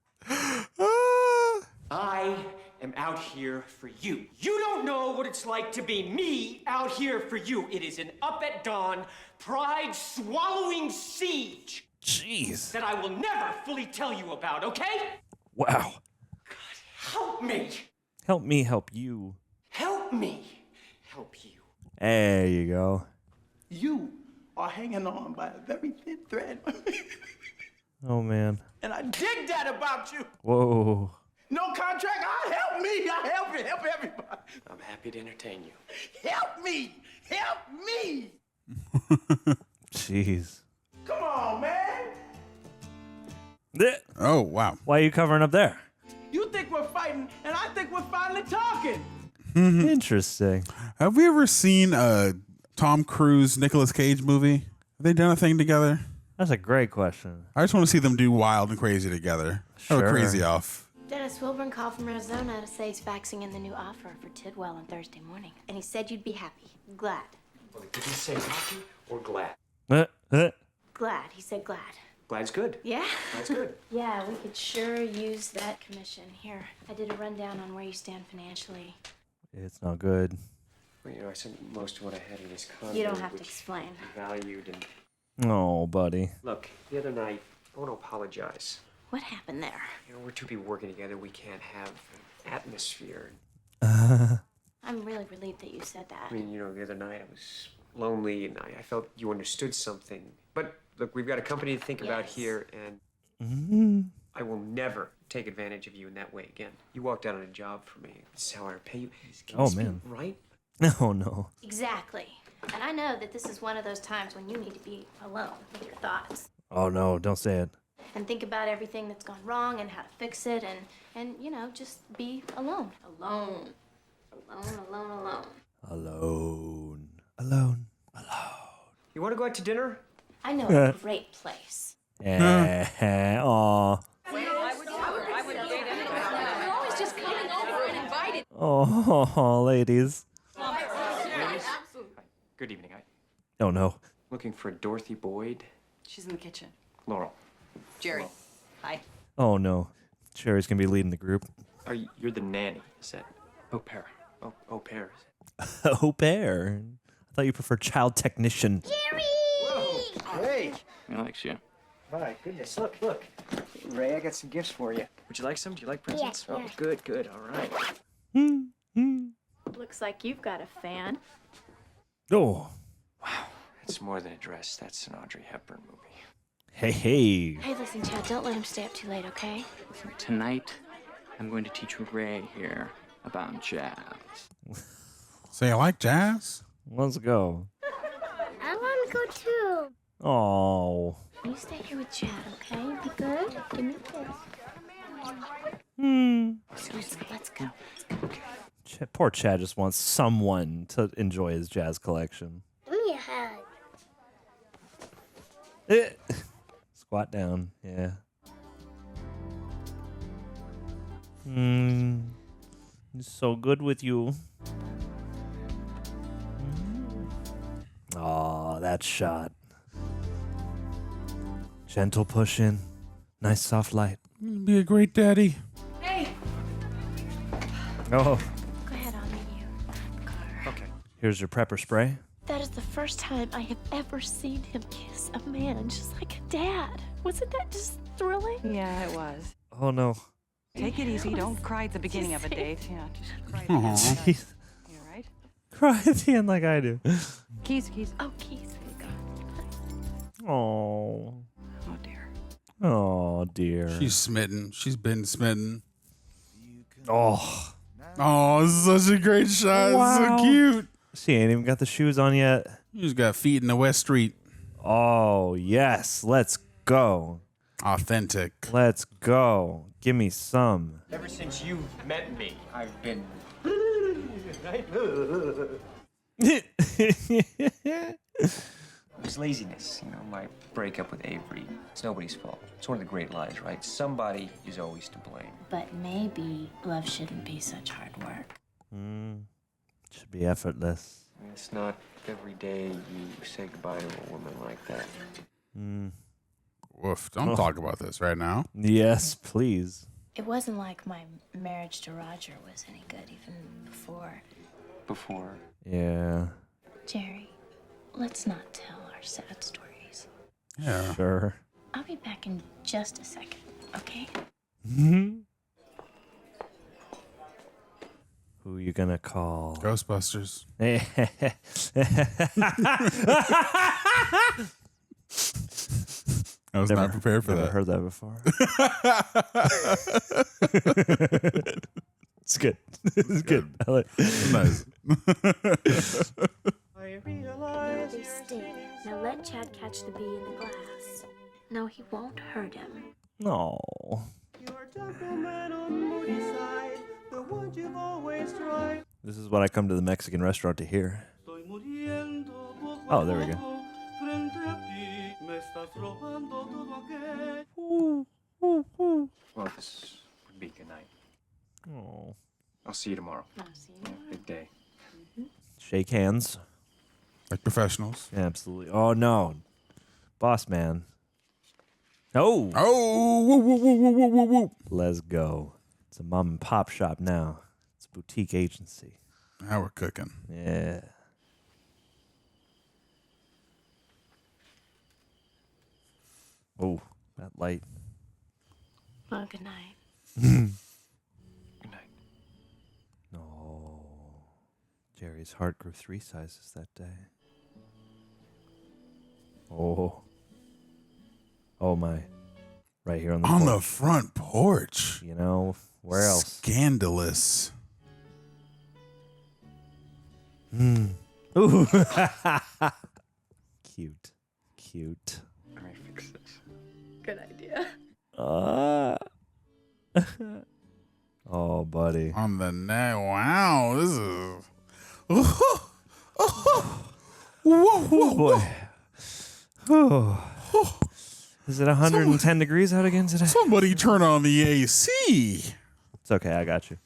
I am out here for you. You don't know what it's like to be me out here for you. It is an up at dawn, pride-swallowing siege. Jeez. That I will never fully tell you about, okay? Wow. Help me. Help me help you. Help me. Help you. There you go. You are hanging on by a very thin thread. Oh, man. And I dig that about you. Whoa. No contract, help me. I help you. Help everybody. I'm happy to entertain you. Help me. Help me. Jeez. Come on, man. Oh, wow. Why are you covering up there? You think we're fighting, and I think we're finally talking. Interesting. Have we ever seen a Tom Cruise, Nicolas Cage movie? Have they done a thing together? That's a great question. I just want to see them do wild and crazy together. Have a Sure. crazy off. Dennis Wilburn called from Arizona to say he's faxing in the new offer for Tidwell on Thursday morning. And he said you'd be happy. Glad. Well, did he say happy or glad? Glad. He said glad. Glad's good. Yeah? Glad's good. Yeah, we could sure use that commission. Here, I did a rundown on where you stand financially. It's not good. Well, you know, I sent most of what I had in this condo. You don't have to which explain. I valued and... Oh, buddy. Look, the other night, I want to apologize. What happened there? You know, we're two people working together. We can't have an atmosphere. I'm really relieved that you said that. I mean, you know, the other night I was lonely and I felt you understood something. But look, we've got a company to think about here, and I will never take advantage of you in that way again. You walked out on a job for me. This is how I repay you. Can Oh, you speak man. right? Oh, no. Exactly. And I know that this is one of those times when you need to be alone with your thoughts. Oh, no. Don't say it. And think about everything that's gone wrong and how to fix it and you know, just be alone. Alone. Alone. Alone. You want to go out to dinner? I know a great place. Aw. You're always just coming over and invited. Oh, ladies. Good evening. Oh, no. Looking for Dorothy Boyd. She's in the kitchen. Laurel. Jerry. Hi. Oh, no. Jerry's going to be leading the group. You're the nanny, is that? Au pair. Au pair. Au pair. I thought you preferred child technician. Whoa. Hey. He likes you. My goodness, look. Ray, I got some gifts for you. Would you like some? Do you like presents? Yeah. Oh, good, all right. Looks like you've got a fan. Oh. Wow, that's more than a dress. That's an Audrey Hepburn movie. Hey. Hey, listen, Chad, don't let him stay up too late, okay? Tonight, I'm going to teach Ray here about jazz. So you like jazz? Let's go. I want to go too. Oh. You stay here with Chad, okay? Be good? Give me a kiss. Seriously, let's go. Poor Chad just wants someone to enjoy his jazz collection. Give me a hug. Squat down, yeah. He's so good with you. Oh, that shot. Gentle push in. Nice soft light. Be a great daddy. Hey! Oh, Go ahead, I'll meet you at the car. Okay. here's your pepper spray. That is the first time I have ever seen him kiss a man just like a dad. Wasn't that just thrilling? Yeah, it was. Oh, no. Take it easy. Don't cry at the beginning of a date. Yeah, just cry at the Aw. end. Jeez. You all right? Cry at the end like I do. Keys. Oh, keys. Here you go. Oh. Oh, dear. Oh, dear. She's smitten. She's been smitten. Oh. Oh, this is such a great shot. It's Wow. so cute. She ain't even got the shoes on yet. She's got feet in the West Street. Oh, yes. Let's go. Authentic. Let's go. Give me some. Ever since you met me, I've been... It was laziness, you know, my breakup with Avery. It's nobody's fault. It's one of the great lies, right? Somebody is always to blame. But maybe love shouldn't be such hard work. Should be effortless. It's not every day you say goodbye to a woman like that. Woof. Don't talk about this right now. Yes, please. It wasn't like my marriage to Roger was any good even before. Before? Yeah. Jerry, let's not tell our sad stories. Yeah. Sure. I'll be back in just a second, okay? Who you gonna call? Ghostbusters. I was not prepared for never that. Heard that before. It's good. It's good. I like. Nice. Maybe stay. catch the bee in the glass. No, he won't hurt him. No. This is what I come to the Mexican restaurant to hear. Oh, there we go. Well, this would be good night. Oh. I'll see you tomorrow. I'll see you. Big day. Shake hands. Like professionals. Absolutely. Oh, no. Boss man. Oh. Oh. Woo, woo, woo, woo, woo, woo, woo. Let's go. It's a mom and pop shop now. It's a boutique agency. Now we're cooking. Yeah. Oh, that light. Well, good night. Good night. No. Jerry's heart grew 3 sizes that day. Oh. Oh, my. Right here on the On porch. the front porch. You know, where else? Scandalous. Ooh. Cute. Cute. Let me fix this. Good idea. Oh, buddy. On the neck. Wow. This is. Oh, boy. Oh. Is it 110 degrees out again today? Somebody turn on the AC. It's okay. I got you.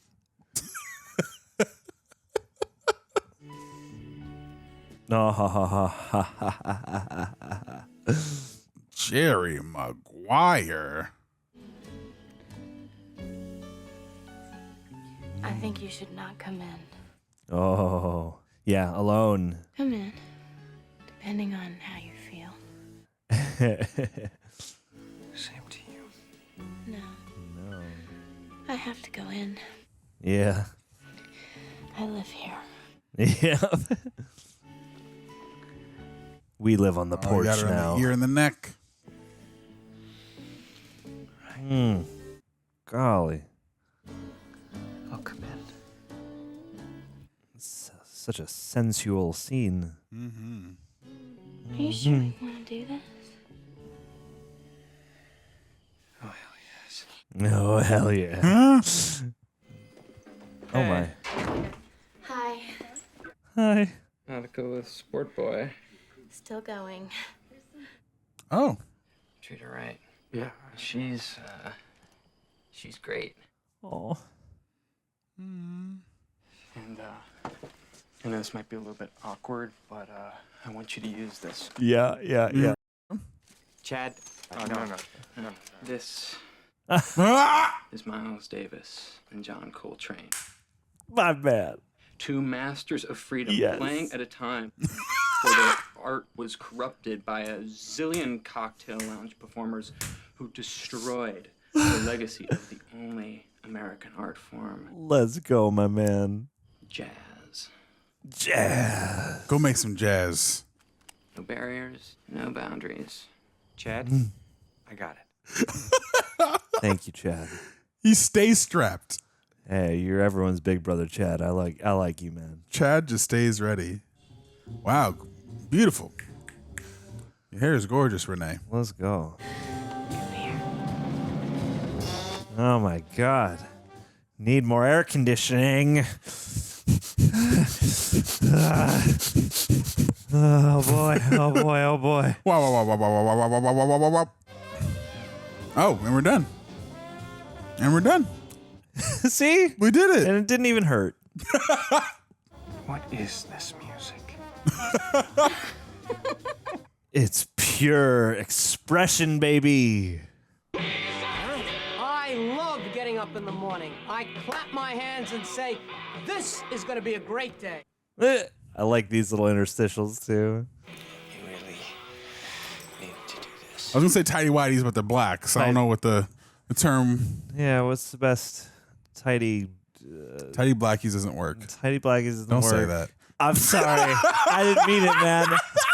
No, ha ha ha ha ha ha. Jerry Maguire. I think you should not come in. Oh, yeah, alone. Come in. Depending on how you feel. Same to you. No. No. I have to go in. Yeah. I live here. Yeah. We live on the Oh, porch got her now. in the ear and the neck. Golly. I'll come in. It's such a sensual scene. Mm-hmm. Are you sure you want to do this? Oh, hell yes. Oh, hell yeah. Huh? Oh, my. Hi. Hi. How'd it go with Sport Boy? Still going. Oh. Treat her right. Yeah. She's great. Oh. And, I know this might be a little bit awkward, but, I want you to use this. Yeah. Chad. Oh, no. This is Miles Davis and John Coltrane. My bad. 2 masters of freedom Yes. playing at a time where their art was corrupted by a zillion cocktail lounge performers who destroyed the legacy of the only American art form, Let's go, my man. jazz. Jazz. Go make some jazz. No barriers, no boundaries. Chad, I got it. Thank you, Chad. He stays strapped. Hey, you're everyone's big brother, Chad. I like you, man. Chad just stays ready. Wow. Beautiful. Your hair is gorgeous, Renee. Let's go. Oh my God. Need more air conditioning. Oh boy. Wow. Oh, and we're done. See? We did it. And it didn't even hurt. What is this music? It's pure expression, baby. I love getting up in the morning. I clap my hands and say, this is going to be a great day. I like these little interstitials too. You really need to do this. I was gonna say tidy whities, but they're black, so I don't know what the term. Yeah, what's the best tidy blackies doesn't work. Tidy blackies doesn't Don't work. say that. I'm sorry. I didn't mean it, man.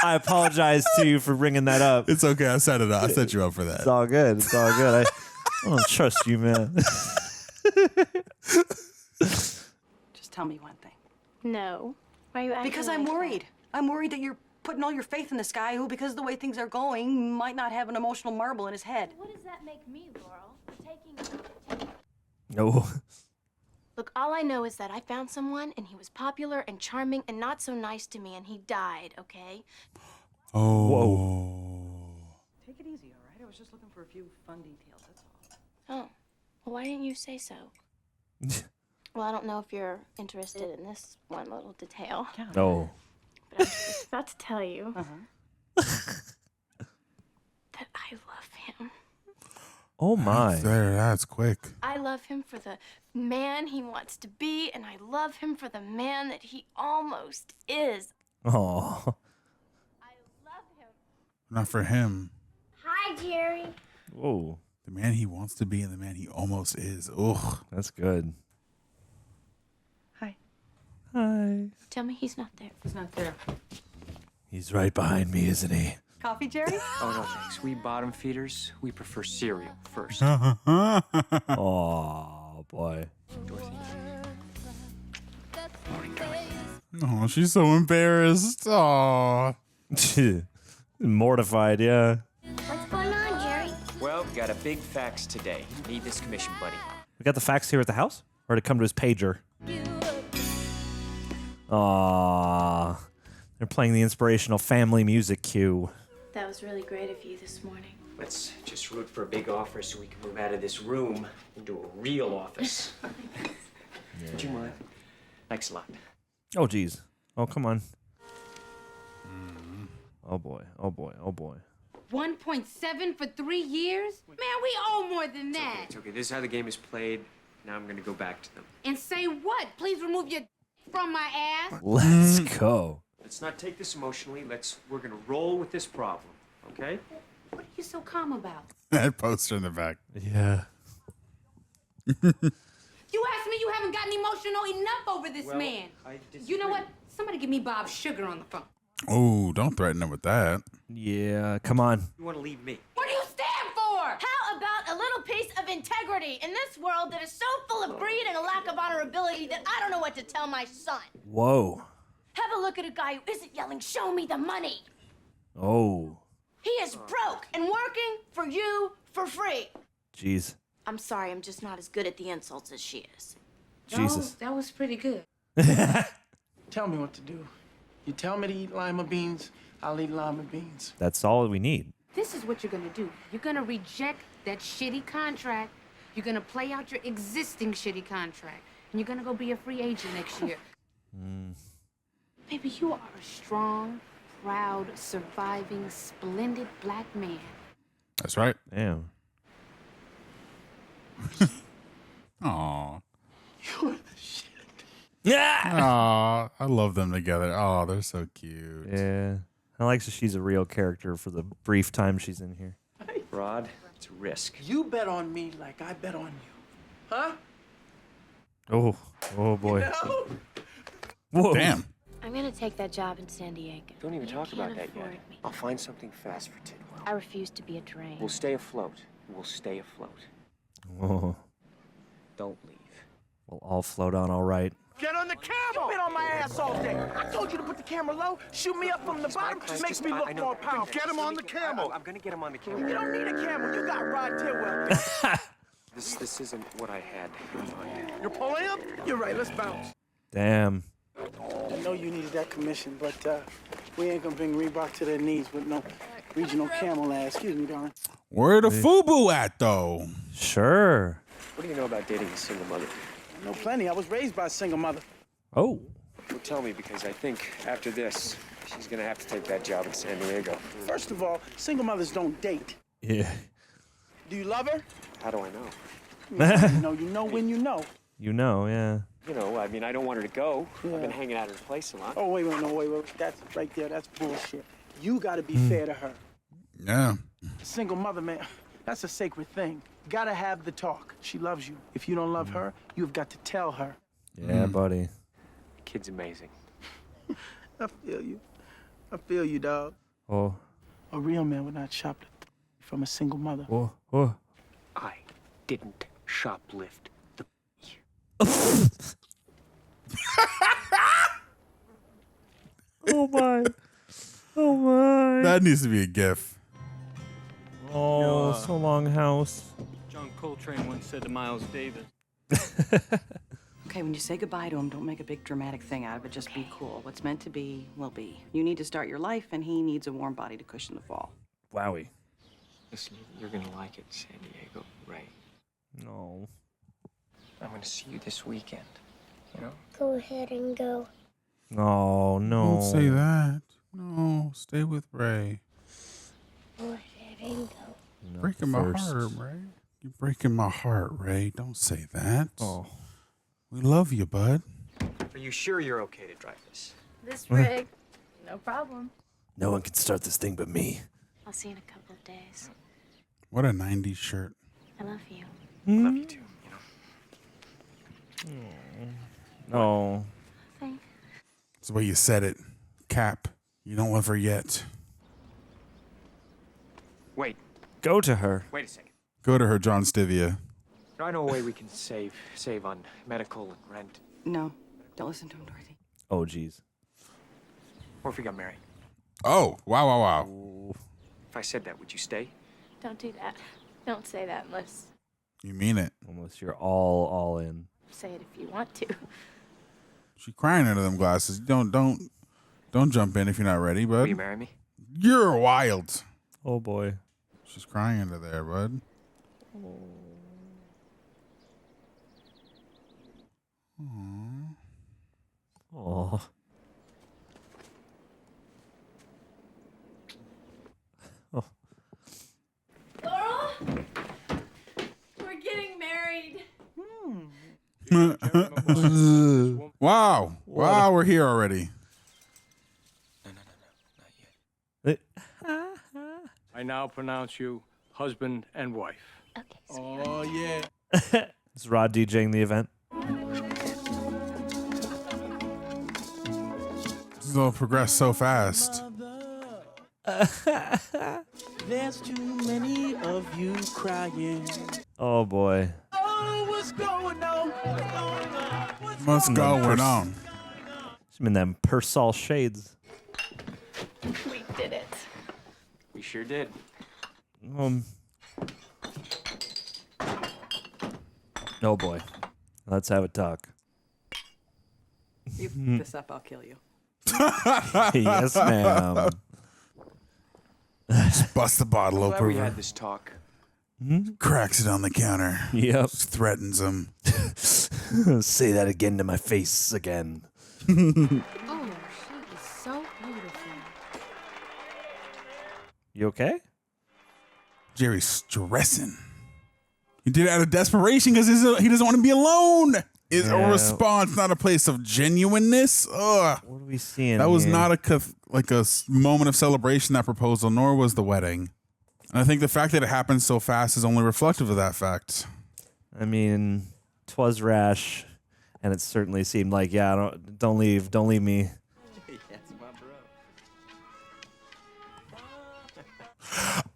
I apologize to you for bringing that up. It's okay. I set it up. I set you up for that. It's all good. I don't trust you, man. Just tell me one thing. No. Why are you acting Because like I'm that? worried. I'm worried that you're putting all your faith in this guy who, because of the way things are going, might not have an emotional marble in his head. What does that make me, Laurel? Taking... No. Look, all I know is that I found someone, and he was popular and charming and not so nice to me, and he died, okay? Oh. Whoa. Take it easy, all right? I was just looking for a few fun details, that's all. Oh. Well, why didn't you say so? Well, I don't know if you're interested in this one little detail. No. But I was just about to tell you that I love him. Oh my. That's quick. I love him for the man he wants to be, and I love him for the man that he almost is. Oh. Not for him. Hi, Jerry. Whoa. The man he wants to be and the man he almost is. Ugh. That's good. Hi. Hi. Tell me he's not there. He's not there. He's right behind me, isn't he? Coffee, Jerry? Oh, no, thanks. We bottom feeders, we prefer cereal first. Oh, boy. Dorothy. Oh, she's so embarrassed. Oh. Mortified, yeah. What's going on, Jerry? Well, got a big fax today. Need this commission, buddy. We got the fax here at the house? Or did it come to his pager? Aww. They're playing the inspirational family music cue. That was really great of you this morning. Let's just root for a big offer so we can move out of this room into a real office. Would you mind? Thanks a lot. Oh, geez. Oh, come on. Oh, boy. Oh, boy. Oh, boy. 1.7 for 3 years? Man, we owe more than that. It's okay. This is how the game is played. Now I'm going to go back to them. And say what? Please remove your from my ass. Let's go. Let's not take this emotionally. We're going to roll with this problem, okay? What are you so calm about? That poster in the back. Yeah. You asked me, you haven't gotten emotional enough over this Well, man. I You know what? Somebody give me Bob's sugar on the phone. Oh, don't threaten him with that. Yeah, come on. You want to leave me? What do you stand for? How about a little piece of integrity in this world that is so full of greed and a lack of honorability that I don't know what to tell my son? Whoa. Have a look at a guy who isn't yelling, "Show me the money." Oh. He is broke and working for you for free. Jeez. I'm sorry, I'm just not as good at the insults as she is. Jesus. That was pretty good. Tell me what to do. You tell me to eat lima beans, I'll eat lima beans. That's all we need. This is what you're gonna do. You're gonna reject that shitty contract. You're gonna play out your existing shitty contract. And you're gonna go be a free agent next year. Baby, you are a strong, proud, surviving, splendid black man. That's right. Damn. Aw. You're the shit. Yeah. Aw, I love them together. Oh, they're so cute. Yeah. I like that she's a real character for the brief time she's in here. Rod, it's a risk. You bet on me like I bet on you. Huh? Oh. Oh, boy. No? Whoa. Damn. I'm gonna take that job in San Diego. Don't even You talk about can't that yet. afford me. I'll find something fast for Tidwell. I refuse to be a drain. We'll stay afloat. We'll stay afloat. Oh. Don't leave. We'll all float on all right. Get on the camera! You've been on my ass all day. I told you to put the camera low. Shoot me up from the bottom. Just makes me look more powerful. Get him on the camel. I'm gonna get him on the camel. You don't need a camera. You got Rod Tidwell. This isn't what I had in mind. You're pulling him? You're right. Let's bounce. Damn. I know you needed that commission, but we ain't gonna bring Reebok to their knees with no regional camel ass. Excuse me, darling. Where the FUBU at, though? Sure. What do you know about dating a single mother? I know plenty. I was raised by a single mother. Oh. Well, tell me, because I think after this, she's gonna have to take that job in San Diego. First of all, single mothers don't date. Yeah. Do you love her? How do I know? You know when you know. You know, yeah. You know, I mean, I don't want her to go. I've been hanging out at her place a lot. Oh, wait. That's right there. That's bullshit. You gotta be fair to her. Yeah. A single mother, man, that's a sacred thing. You gotta have the talk. She loves you. If you don't love her, you've got to tell her. Yeah, buddy. The kid's amazing. I feel you. I feel you, dog. Oh. A real man would not shoplift from a single mother. Oh. Oh. I didn't shoplift the. Oh my. That needs to be a GIF. Oh, so long, house. John Coltrane once said to Miles Davis. Okay, when you say goodbye to him, don't make a big dramatic thing out of it. Just be cool. What's meant to be, will be. You need to start your life, and he needs a warm body to cushion the fall. Wowie. Listen, you're gonna like it, San Diego, Ray. No. I'm gonna see you this weekend. You know? Go ahead and go. Oh, no. Don't say that. No, stay with Ray. Go ahead and go. Not Breaking my first. heart, Ray. You're breaking my heart, Ray. Don't say that. Oh. We love you, bud. Are you sure you're okay to drive this? This rig, no problem. No one can start this thing but me. I'll see you in a couple of days. What a 90s shirt. I love you. I love you too, you know? No. That's the way you said it. Cap, you don't love her yet. Wait. Go to her. Wait a second. Go to her, John Stivia. I know a way we can save on medical and rent. No, don't listen to him, Dorothy. Oh, geez. Or if we got married. Oh, wow. If I said that, would you stay? Don't do that. Don't say that unless You mean it. Unless you're all in. say it if you want to. She crying under them glasses. Don't jump in if you're not ready, bud. Will you marry me? You're wild. Oh, boy. She's crying under there, bud. Oh. Oh. Laurel, we're getting married. Wow. Wow, we're here already. I now pronounce you husband and wife. Okay. Oh, yeah. Is Rod DJing the event? This will progress so fast. There's too many of you crying. Oh, boy. Oh, what's going on? What's going on? She's in them Persol shades. We did it. We sure did. Oh, boy. Let's have a talk. You fuck this up, I'll kill you. Yes, ma'am. Just bust the bottle Glad open. we had this talk. Cracks it on the counter. Yep. Just threatens him. Say that again to my face again. Oh, she is so beautiful. You okay? Jerry's stressing. He did it out of desperation because he doesn't want to be alone. Is a response not a place of genuineness? Ugh. What are we seeing? That was here? not a moment of celebration, that proposal, nor was the wedding. And I think the fact that it happened so fast is only reflective of that fact. I mean, 'twas rash, and it certainly seemed like, yeah, don't leave me.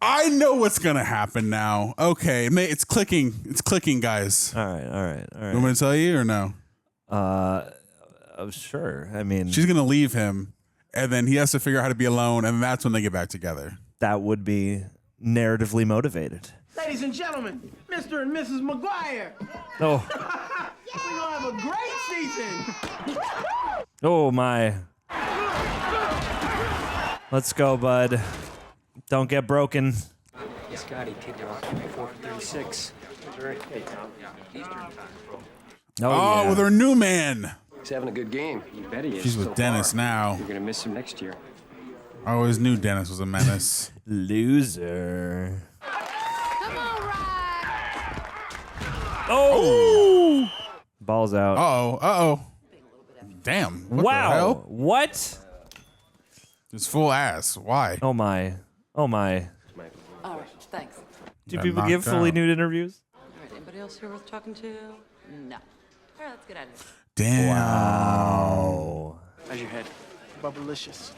I know what's gonna happen now. Okay, it's clicking. It's clicking, guys. All right. You want me to tell you or no? Sure. I mean, She's gonna leave him, and then he has to figure out how to be alone, and that's when they get back together. that would be narratively motivated. Ladies and gentlemen, Mr. and Mrs. Maguire. Oh, We're gonna have a great season. oh my. Let's go, bud. Don't get broken. Scotty, Tidwell, 4 for 36. Hey, Tom. Oh, yeah. with her new man. He's having a good game. You bet he is. She's with so Dennis far. now. You're gonna miss him next year. I always knew Dennis was a menace. Loser. Come on, Rod. Oh! Ball's out. Uh-oh. Damn. What the hell? What? Just full ass. Why? Oh my. All right, thanks. Do Got people give knocked fully out. nude interviews? All right, anybody else here worth talking to? No. All right, let's get out of here. Damn. Wow. How's your head? Bubblicious.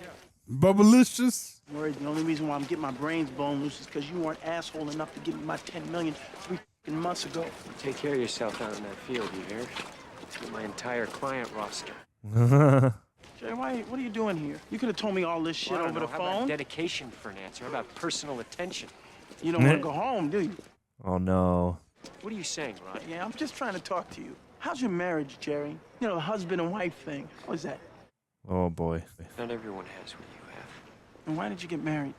Bubblicious. I'm worried the only reason why I'm getting my brains blown loose is because you weren't asshole enough to give me my $10 million 3 months ago. Take care of yourself out in that field, you hear? With my entire client roster. Jerry, what are you doing here? You could have told me all this shit Well, I don't over know. the How phone. about dedication for an answer? How about personal attention? You don't want to go home, do you? Oh no. What are you saying, Rod? Yeah, I'm just trying to talk to you. How's your marriage, Jerry? You know, the husband and wife thing. How's that? Oh boy. Not everyone has what you have. And why did you get married?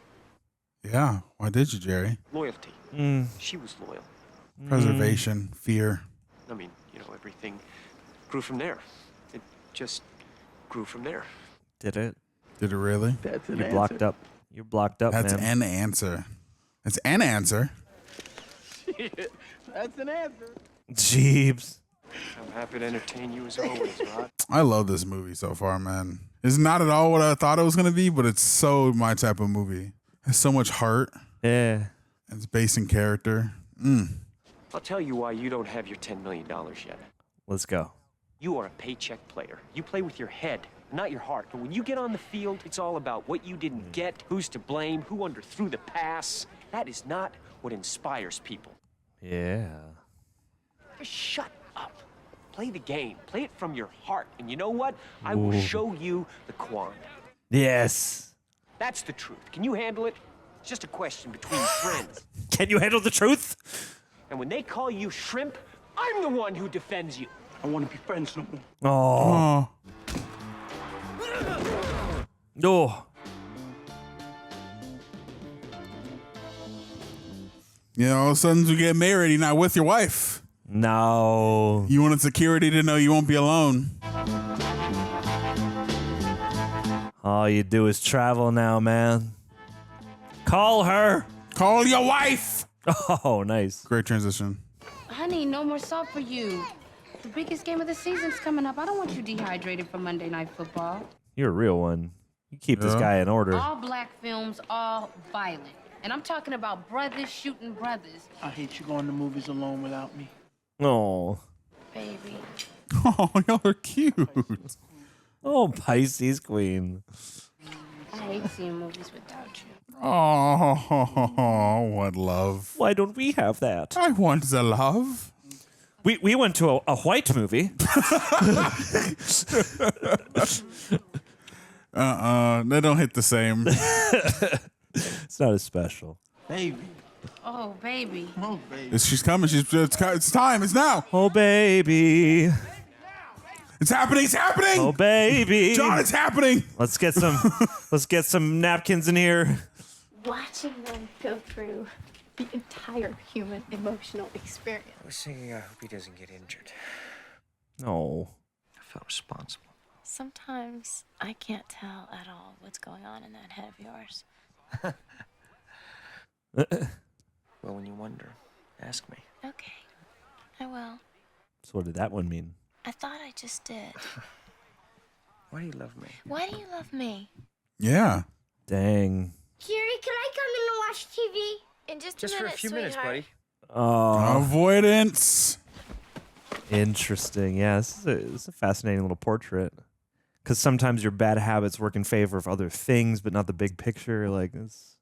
Yeah. Why did you, Jerry? Loyalty. Mm. She was loyal. Preservation, fear. I mean, you know, everything grew from there. It just grew from there. Did it? Did it really? That's an You're answer. blocked up. You're blocked up, That's man. an answer. That's an answer. That's an answer. Jeebs. I'm happy to entertain you as always, Rod. I love this movie so far, man. It's not at all what I thought it was going to be, but it's so my type of movie. It's so much heart. Yeah. It's based in character. I'll tell you why you don't have your $10 million yet. Let's go. You are a paycheck player. You play with your head, not your heart. But when you get on the field, it's all about what you didn't get, who's to blame, who underthrew the pass. That is not what inspires people. Yeah. Just shut up. Play the game. Play it from your heart. And you know what? I will Ooh. show you the Quan. Yes. That's the truth. Can you handle it? It's just a question between friends. Can you handle the truth? And when they call you shrimp, I'm the one who defends you. I want to be friends no more. Oh. No. You know, all of a sudden you get married, you're not with your wife. No. You wanted security to know you won't be alone. All you do is travel now, man. Call her. Call your wife. Oh, nice. Great transition. Honey, no more salt for you. The biggest game of the season's coming up. I don't want you dehydrated for Monday Night Football. You're a real one. You keep this guy in order. All black films, all violent. And I'm talking about brothers shooting brothers. I hate you going to movies alone without me. Oh. Baby. Oh, y'all are cute. Oh, Pisces queen. I hate seeing movies without you. Oh, what love. Why don't we have that? I want the love. We went to a white movie. They don't hit the same. It's not as special. Baby. Oh, baby. Oh, baby. She's coming. It's time. It's now. Oh, baby. It's happening. It's happening. Oh, baby. John, it's happening. Let's get some napkins in here. Watching them go through the entire human emotional experience. I was thinking, I hope he doesn't get injured. No. I felt responsible. Sometimes I can't tell at all what's going on in that head of yours. Well, when you wonder, ask me. Okay, I will. So what did that one mean? I thought I just did. Why do you love me? Why do you love me? Yeah. Dang. Jerry, can I come in and watch TV? In just Just a for minute, a few sweetheart. minutes, buddy. Oh. Avoidance. Interesting. Yeah, this is a fascinating little portrait. Because sometimes your bad habits work in favor of other things, but not the big picture. Like this.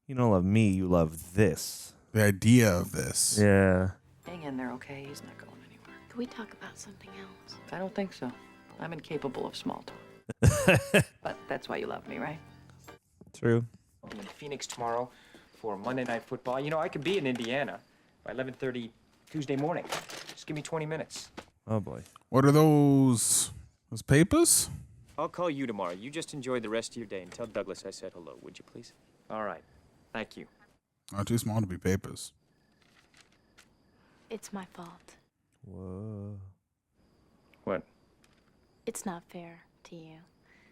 You don't love me. You love this. The idea of this. Yeah. Hang in there, okay? He's not going anywhere. Can we talk about something else? I don't think so. I'm incapable of small talk. But that's why you love me, right? True. I'll be in Phoenix tomorrow for Monday Night Football. You know, I could be in Indiana by 11:30 Tuesday morning. Just give me 20 minutes. Oh, boy. What are those? Those papers? I'll call you tomorrow. You just enjoy the rest of your day and tell Douglas I said hello, would you please? All right. Thank you. Not too small to be papers. It's my fault. Whoa. What? It's not fair to you,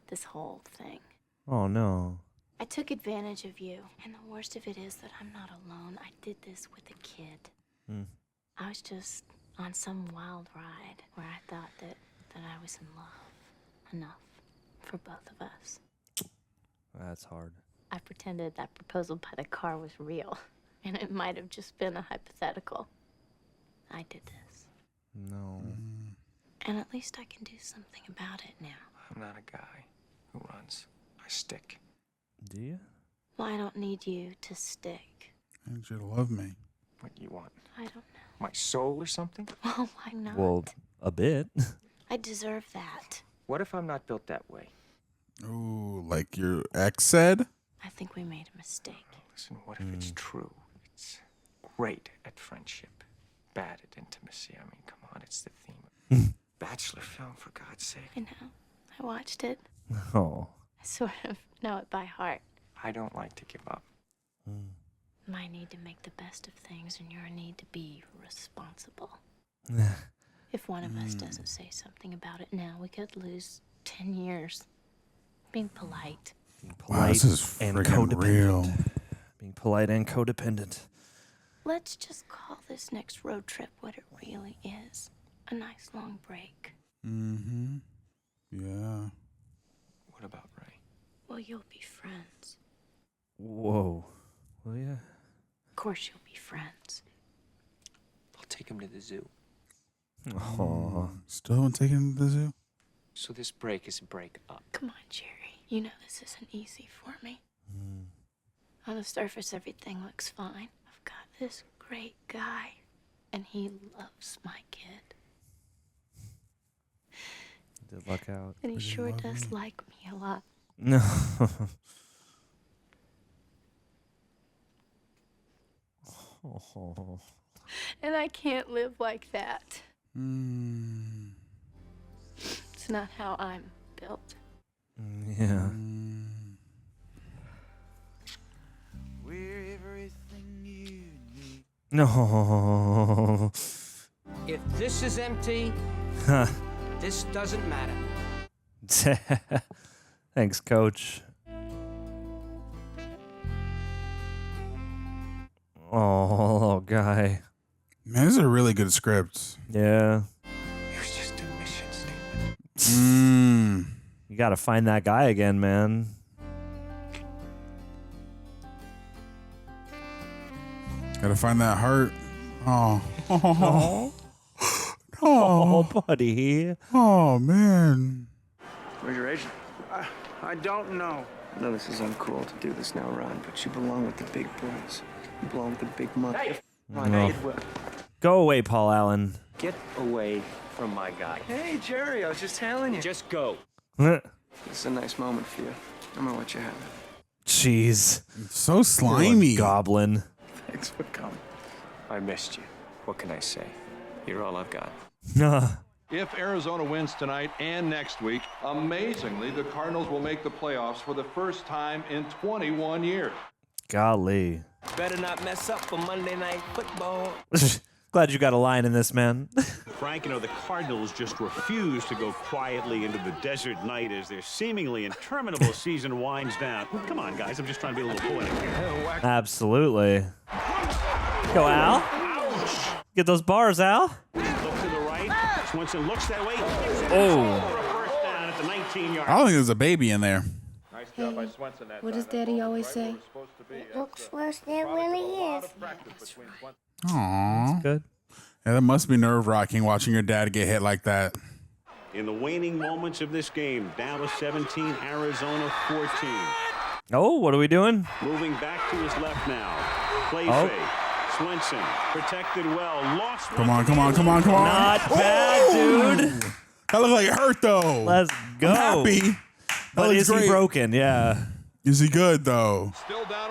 this whole thing. Oh, no. I took advantage of you, and the worst of it is that I'm not alone. I did this with a kid. I was just on some wild ride where I thought that I was in love. Enough for both of us. That's hard. I pretended that proposal by the car was real, and it might have just been a hypothetical. I did this. No. And at least I can do something about it now. I'm not a guy who runs. I stick. Do you? Well, I don't need you to stick. I need you to love me. What do you want? I don't know. My soul or something? Well, why not? Well, a bit. I deserve that. What if I'm not built that way? Ooh, like your ex said? I think we made a mistake. Listen, what if it's true? It's great at friendship, bad at intimacy. I mean, come on, it's the theme of Bachelor film, for God's sake. I know. I watched it. Oh. I sort of know it by heart. I don't like to give up. My need to make the best of things and your need to be responsible. If one of us doesn't say something about it now, we could lose 10 years. Being polite. Wow, this is freaking real. Being polite and codependent. Let's just call this next road trip what it really is. A nice long break. Mm-hmm. Yeah. What about Ray? Well, you'll be friends. Whoa. Well, yeah. Of course you'll be friends. I'll take him to the zoo. Aww. Still haven't taken him to the zoo? So this break is a break up. Come on, Jerry. You know this isn't easy for me. On the surface, everything looks fine. I've got this great guy, and he loves my kid. Did luck out. And he sure does like me a lot. No. Oh. And I can't live like that. It's not how I'm built. Yeah. We're everything you need. No. If this is empty, this doesn't matter. Thanks, Coach. Oh, little guy. Man, this is a really good script. Yeah. It was just a mission statement. You got to find that guy again, man. Gotta find that heart. Oh. Oh. Oh, buddy. Oh, man. Where's your agent? I don't know. I know this is uncool to do this now, Ron, but you belong with the big boys. You belong with the big money. Hey, No. Go away, Paul Allen. Get away from my guy. Hey, Jerry, I was just telling you. Just go. Jeez. This is a nice moment for you. I'm gonna let you have it. So slimy. Goblin. Thanks for coming. I missed you. What can I say? You're all I've got. If Arizona wins tonight and next week, amazingly, the Cardinals will make the playoffs for the first time in 21 years. Golly. Better not mess up for Monday Night Football. Glad you got a line in this, man. Frank, the Cardinals just refuse to go quietly into the desert night as their seemingly interminable season winds down. Come on, guys. I'm just trying to be a little poetic here. Absolutely. Go, Al. Get those bars, Al. Look to the right. Swinson looks that way. Oh. For a first down at the 19-yard. I don't think there's a baby in there. Nice job by Swenson. What does Daddy always say? It looks worse than it really is. Aww. Good. Yeah, that must be nerve-wracking watching your dad get hit like that. In the waning moments of this game, Dallas 17, Arizona 14. Oh, what are we doing? Moving back to his left now. Play Oh. fake. Swinson protected well. Lost. Come on, come on, come on, come on. Not bad, dude. That looked like it hurt, though. Let's go. I'm happy. But is he broken? Yeah. Is he good, though?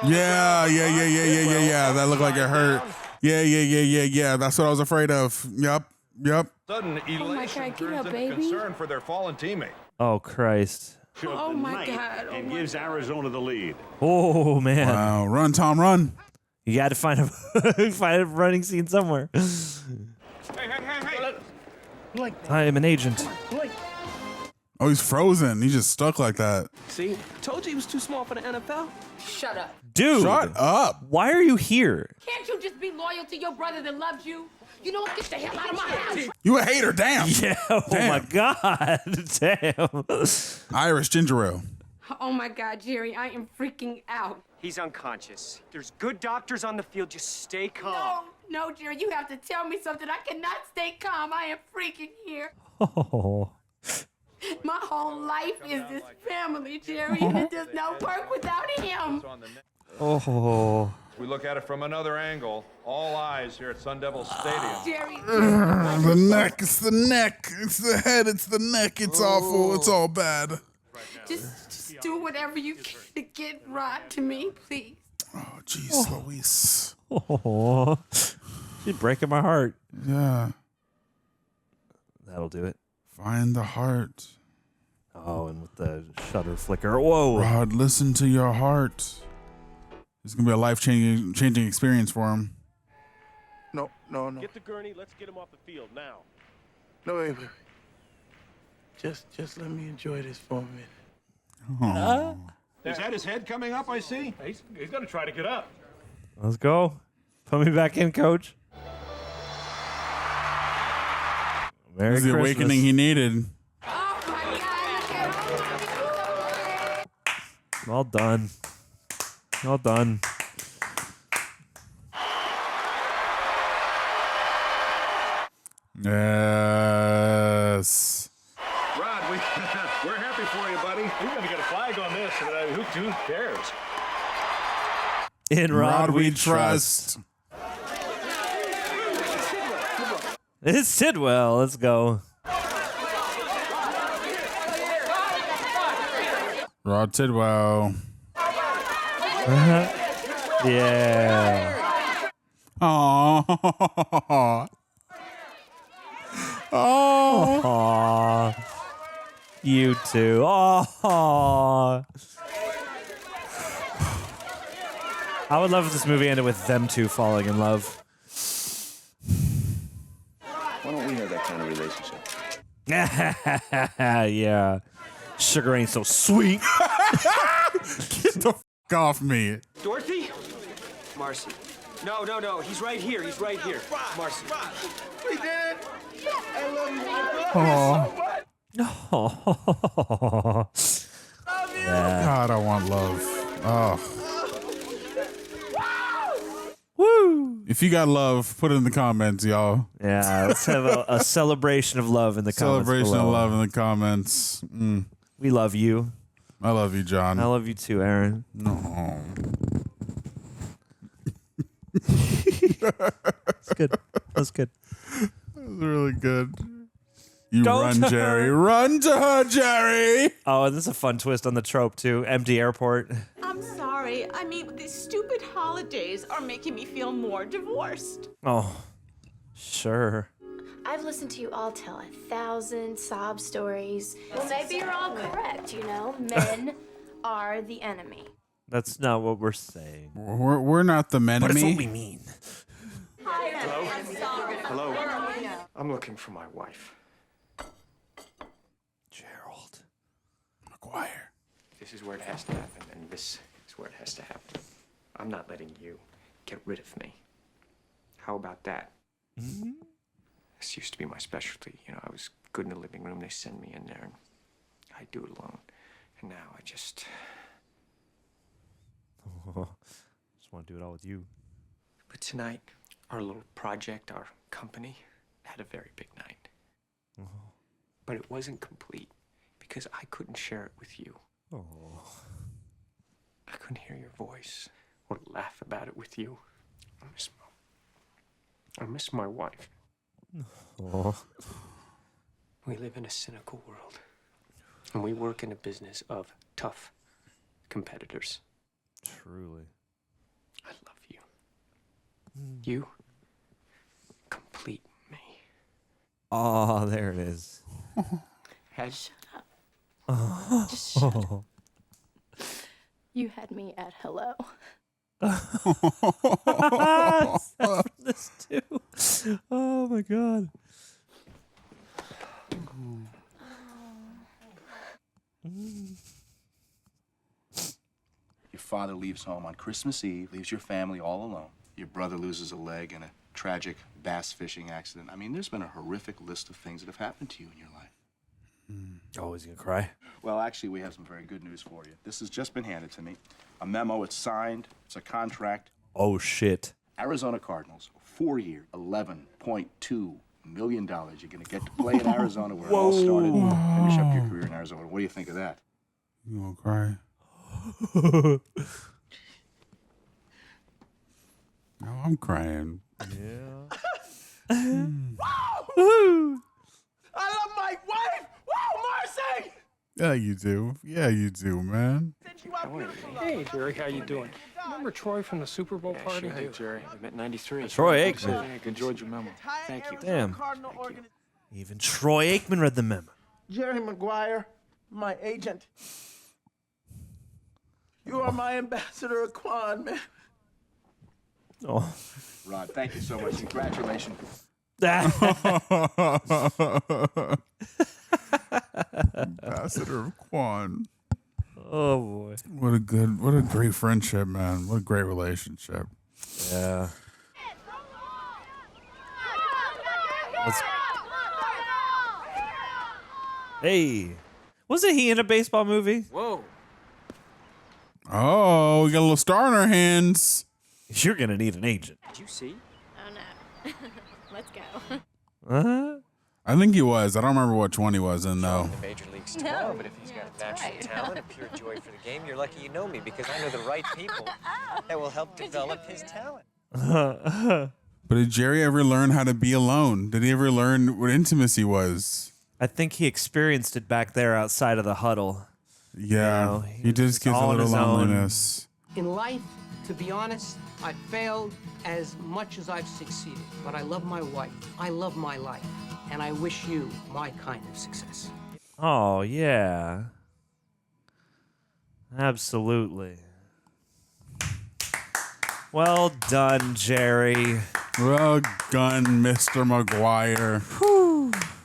Yeah. That looked like it hurt. Yeah. That's what I was afraid of. Yep. Sudden elation turns into concern for their fallen teammate. Oh, Christ. Oh, my God. And gives Arizona the lead. Oh, man. Wow. Run, Tom, run. You got to find a running scene somewhere. Hey. I am an agent. Oh, he's frozen. He's just stuck like that. See, told you he was too small for the NFL. Shut up. Dude. Shut up. Why are you here? Can't you just be loyal to your brother that loves you? You know what? Get the hell out of my house. You a hater, damn. Yeah, oh my God. Damn. Irish ginger ale. Oh my God, Jerry, I am freaking out. He's unconscious. There's good doctors on the field. Just stay calm. No, Jerry, you have to tell me something. I cannot stay calm. I am freaking here. Oh. My whole life is this family, Jerry, and it does not work without him. Oh. we look at it from another angle, all eyes here at Sun Devil Stadium. Jerry. The neck, it's the neck, it's the head, it's the neck. It's awful. It's all bad. Just do whatever you can to get Rod to me, please. Oh, jeez, Louise. Oh, she's breaking my heart. Yeah. That'll do it. Find the heart. Oh, and with the shutter flicker. Whoa. Rod, listen to your heart. It's going to be a life-changing experience for him. No. Get the gurney. Let's get him off the field now. No, wait. Just let me enjoy this for a minute. Is that his head coming up, I see? He's going to try to get up. Let's go. Put me back in, coach. Merry This is the Christmas. awakening he needed. Well done. Well done. Yes. Rod, we're happy for you, buddy. We're going to get a flag on this. Who cares? In Rod we trust. It's Tidwell. Let's go. Rod Tidwell. Yeah. Aww. Oh. You too. Oh. I would love if this movie ended with them two falling in love. Why don't we have that kind of relationship? Yeah. Sugar ain't so sweet. Get the f off me. Dorothy? Marcee. No. He's right here. Marcee. Hey, Dad. I love you. Oh. Yeah. God, I want love. Oh. Woo! If you got love, put it in the comments, y'all. Yeah, let's have a celebration of love in the comments. Celebration below. of love in the comments. We love you. I love you, John. I love you too, Aaron. No. That's good. That's good. That was really good. You Go run, to Jerry. her. Run to her, Jerry. Oh, and this is a fun twist on the trope too. Empty airport. I'm sorry. I mean, these stupid holidays are making me feel more divorced. Oh, sure. I've listened to you all tell 1,000 sob stories. Well, maybe you're all correct, you know? Men are the enemy. That's not what we're saying. We're not the men. But it's what we mean. Hello? I'm looking for my wife. Gerald. Maguire. This is where it has to happen, and this is where it has to happen. I'm not letting you get rid of me. How about that? Mm-hmm. This used to be my specialty. You know, I was good in the living room. They send me in there, and I do it alone. And now I just want to do it all with you. But tonight, our little project, our company, had a very big night. But it wasn't complete because I couldn't share it with you. I couldn't hear your voice or laugh about it with you. I miss my wife. We live in a cynical world, and we work in a business of tough competitors. Truly. I love you. You complete me. Oh, there it is. Shut up. Just shut up. You had me at hello. This too. Oh my god. Your father leaves home on Christmas Eve, leaves your family all alone. Your brother loses a leg in a tragic bass fishing accident. I mean, there's been a horrific list of things that have happened to you in your life. Oh, is he gonna cry? Well, actually, we have some very good news for you. This has just been handed to me. A memo, it's signed, it's a contract. Oh, shit. Arizona Cardinals, 4-year, $11.2 million. You're going to get to play in Arizona where it all started. Finish up your career in Arizona. What do you think of that? You gonna cry? Oh, I'm crying. Yeah. Woo! I love my wife! Woo, Marcee! Yeah, you do. Yeah, you do, man. Hey, Jerry, how you doing? Remember Troy from the Super Bowl party? Sure. Hey, Jerry. We met in '93. Troy Aikman. I enjoyed your memo. Thank you. Damn. Even Troy Aikman read the memo. Jerry Maguire, my agent. You are my ambassador of Quan, man. Oh. Rod, thank you so much. Congratulations. Ambassador of Quan. Oh boy. What a great friendship, man. What a great relationship. Yeah. Hey. Wasn't he in a baseball movie? Whoa. Oh, we got a little star in our hands. You're gonna need an agent. Did you see? Oh no. Let's go. I think he was. I don't remember which one he was in though. The major leagues tomorrow, but if he's got natural talent, a pure joy for the game, you're lucky you know me because I know the right people that will help develop his talent. But did Jerry ever learn how to be alone? Did he ever learn what intimacy was? I think he experienced it back there outside of the huddle. Yeah, You know, he just gets a all on little his own. loneliness. In life, to be honest, I've failed as much as I've succeeded. But I love my wife. I love my life. And I wish you my kind of success. Oh yeah. Absolutely. Well done, Jerry. Well done, Mr. Maguire.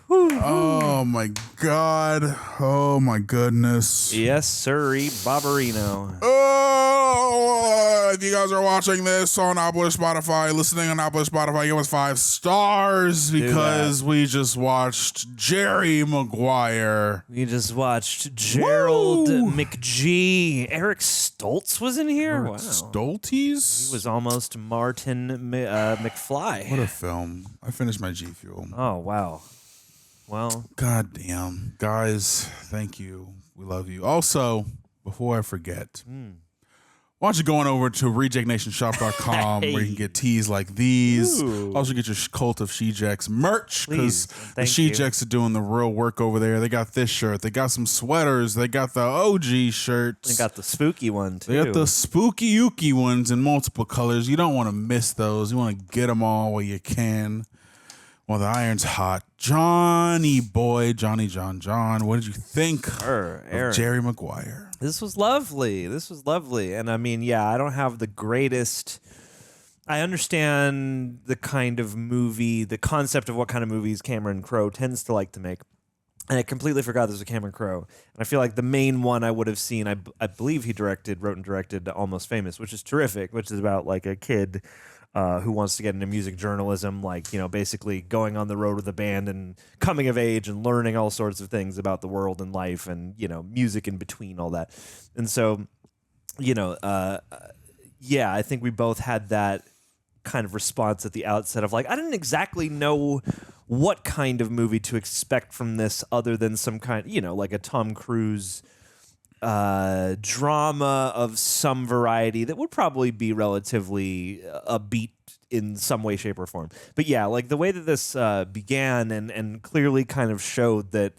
Oh my God. Oh my goodness. Yes, sirree, Barbarino. Oh, if you guys are watching this on Apple or Spotify, listening on Apple or Spotify, give us 5 stars because we just watched Jerry Maguire. We just watched Gerald McGee. Eric Stoltz was in here. Eric Wow. Stoltes? He was almost Martin McFly. What a film. I finished my G Fuel. Oh, wow. Well, God damn. Guys, thank you. We love you. Also, before I forget, why don't you go on over to rejectnationshop.com where you can get tees like these. Ooh. Also get your Cult of She-Jacks merch because Please. the Thank She-Jacks are doing the real work over there. They got this shirt. They got some sweaters. They got the OG shirts. they got the spooky one, too. They got the spooky yuki ones in multiple colors. You don't want to miss those. You want to get them all while you can. Well, the iron's hot. Johnny John, what did you think Aaron. of Jerry Maguire? This was lovely. And I mean, yeah, I don't have the greatest. I understand the kind of movie, the concept of what kind of movies Cameron Crowe tends to like to make. And I completely forgot this was Cameron Crowe. And I feel like the main one I would have seen, I believe he wrote and directed Almost Famous, which is terrific, which is about like a kid who wants to get into music journalism, like, you know, basically going on the road with a band and coming of age and learning all sorts of things about the world and life and, you know, music in between all that. And so, you know, yeah, I think we both had that kind of response at the outset of like, I didn't exactly know what kind of movie to expect from this other than some kind, you know, like a Tom Cruise drama of some variety that would probably be relatively upbeat in some way, shape, or form. But yeah, like the way that this began and clearly kind of showed that,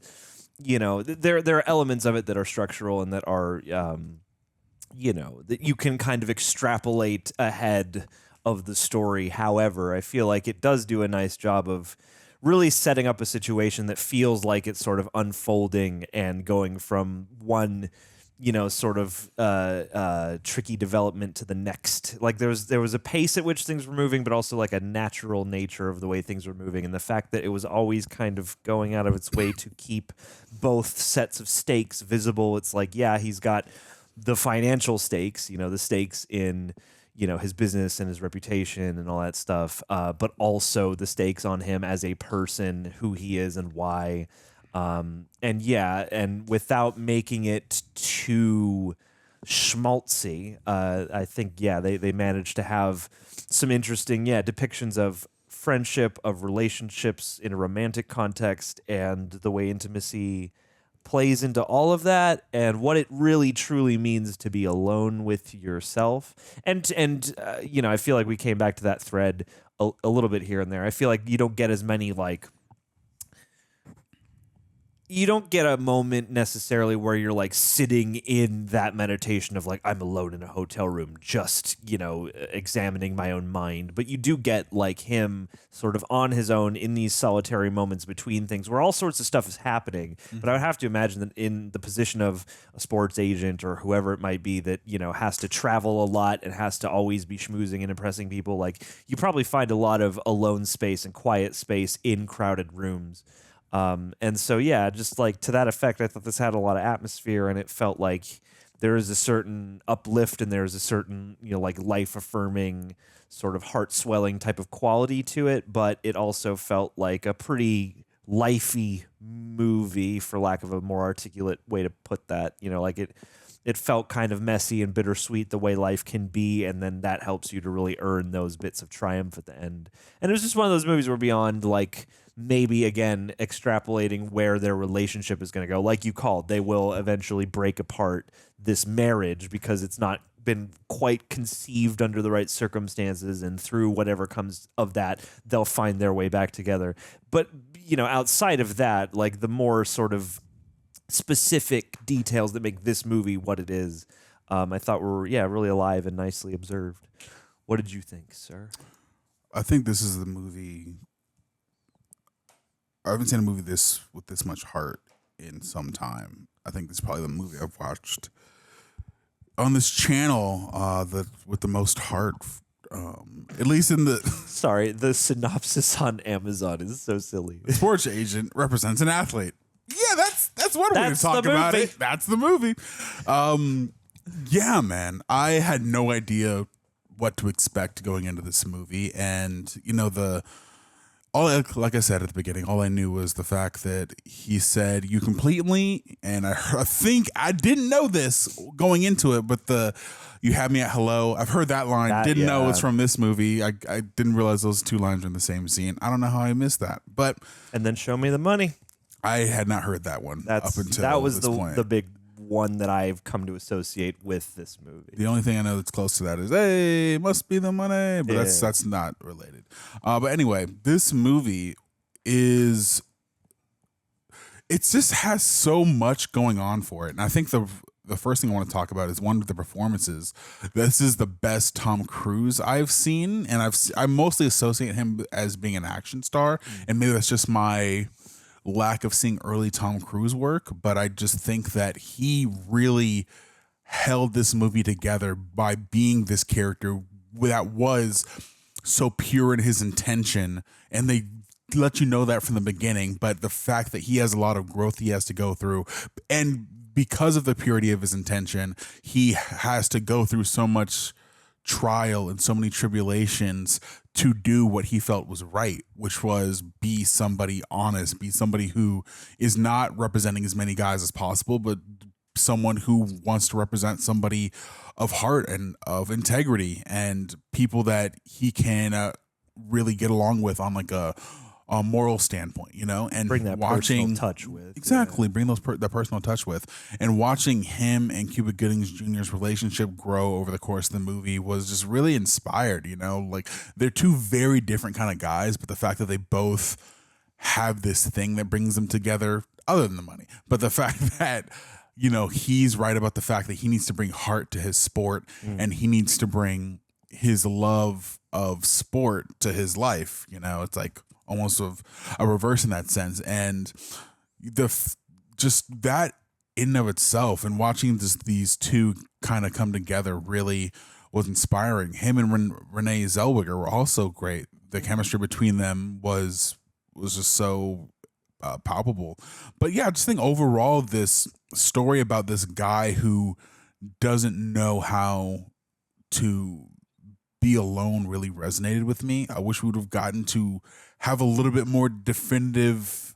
you know, there are elements of it that are structural and that are, you know, that you can kind of extrapolate ahead of the story. However, I feel like it does do a nice job of really setting up a situation that feels like it's sort of unfolding and going from one, you know, sort of tricky development to the next. Like there was a pace at which things were moving, but also like a natural nature of the way things were moving. And the fact that it was always kind of going out of its way to keep both sets of stakes visible. It's like, yeah, he's got the financial stakes, you know, the stakes in, you know, his business and his reputation and all that stuff, but also the stakes on him as a person, who he is and why. And yeah, and without making it too schmaltzy, I think, yeah, they managed to have some interesting, depictions of friendship, of relationships in a romantic context, and the way intimacy plays into all of that and what it really truly means to be alone with yourself. And I feel like we came back to that thread a little bit here and there. I feel like you don't get as many you don't get a moment necessarily where you're like sitting in that meditation of like, I'm alone in a hotel room, just, examining my own mind. But you do get like him sort of on his own in these solitary moments between things where all sorts of stuff is happening. Mm-hmm. But I would have to imagine that in the position of a sports agent or whoever it might be that, has to travel a lot and has to always be schmoozing and impressing people, like you probably find a lot of alone space and quiet space in crowded rooms. And so, yeah, just like to that effect, I thought this had a lot of atmosphere and it felt like there is a certain uplift and there's a certain, like life affirming sort of heart swelling type of quality to it. But it also felt like a pretty lifey movie, for lack of a more articulate way to put that, like it felt kind of messy and bittersweet the way life can be. And then that helps you to really earn those bits of triumph at the end. And it was just one of those movies where beyond like, maybe again extrapolating where their relationship is going to go, like you called, they will eventually break apart this marriage because it's not been quite conceived under the right circumstances, and through whatever comes of that they'll find their way back together. But outside of that, like the more sort of specific details that make this movie what it is, I thought were really alive and nicely observed. What did you think, sir? I think this is the movie. I haven't seen a movie with this much heart in some time. I think this is probably the movie I've watched on this channel with the most heart. At least in the sorry, the synopsis on Amazon is so silly. Sports agent represents an athlete. Yeah, that's one way to talk about it. That's the movie. Yeah, man. I had no idea what to expect going into this movie, and like I said at the beginning, all I knew was the fact that he said you completely, and I think I didn't know this going into it, but you had me at hello. I've heard that line. Didn't know it's from this movie. I didn't realize those two lines were in the same scene. I don't know how I missed that, but and then show me the money. I had not heard that one up until that was this point. The big one that I've come to associate with this movie. The only thing I know that's close to that is, hey, must be the money, but that's not related. But anyway, this movie it just has so much going on for it. And I think the first thing I want to talk about is one of the performances. This is the best Tom Cruise I've seen, and I mostly associate him as being an action star, and maybe that's just my lack of seeing early Tom Cruise work, but I just think that he really held this movie together by being this character that was so pure in his intention, and they let you know that from the beginning. But the fact that he has a lot of growth he has to go through, and because of the purity of his intention, he has to go through so much trial and so many tribulations to do what he felt was right, which was be somebody honest, be somebody who is not representing as many guys as possible, but someone who wants to represent somebody of heart and of integrity and people that he can really get along with on like a moral standpoint, and bring that personal touch with. Exactly. Bring that personal touch with. And watching him and Cuba Gooding Jr.'s relationship grow over the course of the movie was just really inspired, like they're two very different kind of guys, but the fact that they both have this thing that brings them together, other than the money, but the fact that, he's right about the fact that he needs to bring heart to his sport and he needs to bring his love of sport to his life. It's like almost of a reverse in that sense. And just that in and of itself, and watching these two kind of come together really was inspiring. Him and Renée Zellweger were also great. The chemistry between them was just so palpable. But yeah, I just think overall this story about this guy who doesn't know how to be alone really resonated with me. I wish we would have gotten to have a little bit more definitive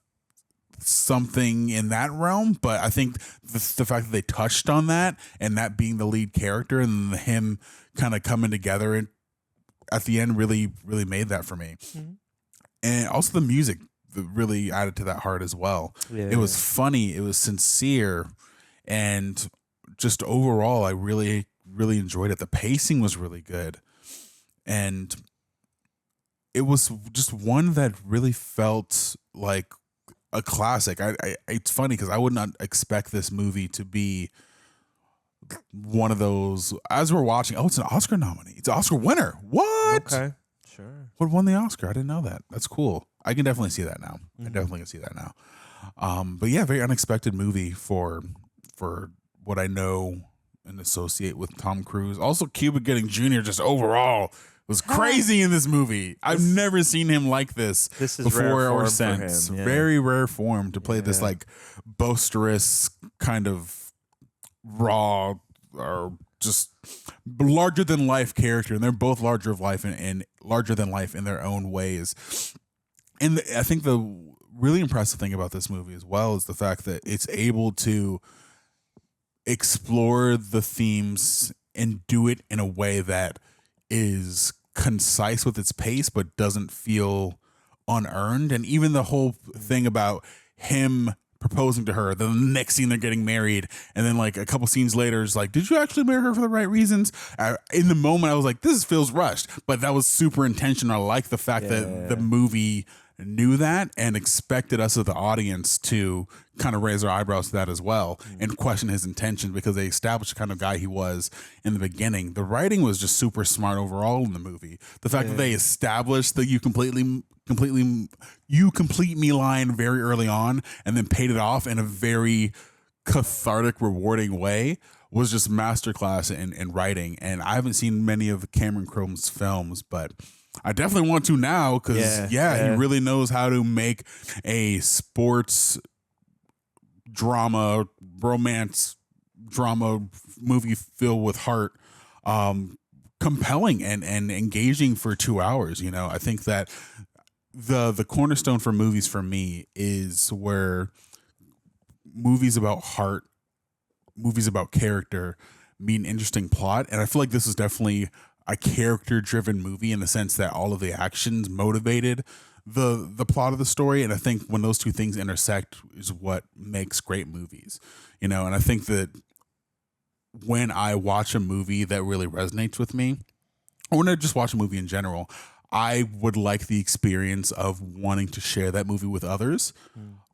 something in that realm, but I think the fact that they touched on that, and that being the lead character and him kind of coming together at the end really made that for me. And also the music really added to that heart as well. Yeah. It was funny. It was sincere. And just overall, I really, really enjoyed it. The pacing was really good. And it was just one that really felt like a classic. It's funny because I would not expect this movie to be one of those, as we're watching, oh, it's an Oscar nominee. It's an Oscar winner. What? Okay. Sure. What won the Oscar? I didn't know that. That's cool. I can definitely see that now. I definitely can see that now. But yeah, very unexpected movie for what I know and associate with Tom Cruise. Also, Cuba Gooding Jr. just overall was crazy in this movie. I've never seen him like this before or since. Very rare form to play this like boisterous kind of raw or just larger than life character, and they're both larger of life and larger than life in their own ways. And I think the really impressive thing about this movie as well is the fact that it's able to explore the themes and do it in a way that is concise with its pace but doesn't feel unearned. And even the whole thing about him proposing to her, the next scene they're getting married, and then like a couple scenes later is like, did you actually marry her for the right reasons? In the moment I was like, this feels rushed, but that was super intentional. I like the fact that the movie knew that and expected us as the audience to kind of raise our eyebrows to that as well and question his intention, because they established the kind of guy he was in the beginning. The writing was just super smart overall in the movie. The fact that they established the you complete me line very early on and then paid it off in a very cathartic, rewarding way was just masterclass in writing. And I haven't seen many of Cameron Crowe's films, but I definitely want to now because he really knows how to make a sports drama, romance drama movie filled with heart, compelling and engaging for 2 hours. You know, I think that the cornerstone for movies for me is where movies about heart, movies about character meet an interesting plot. And I feel like this is definitely a character-driven movie in the sense that all of the actions motivated the plot of the story. And I think when those two things intersect is what makes great movies, you know. And I think that when I watch a movie that really resonates with me, or when I just watch a movie in general, I would like the experience of wanting to share that movie with others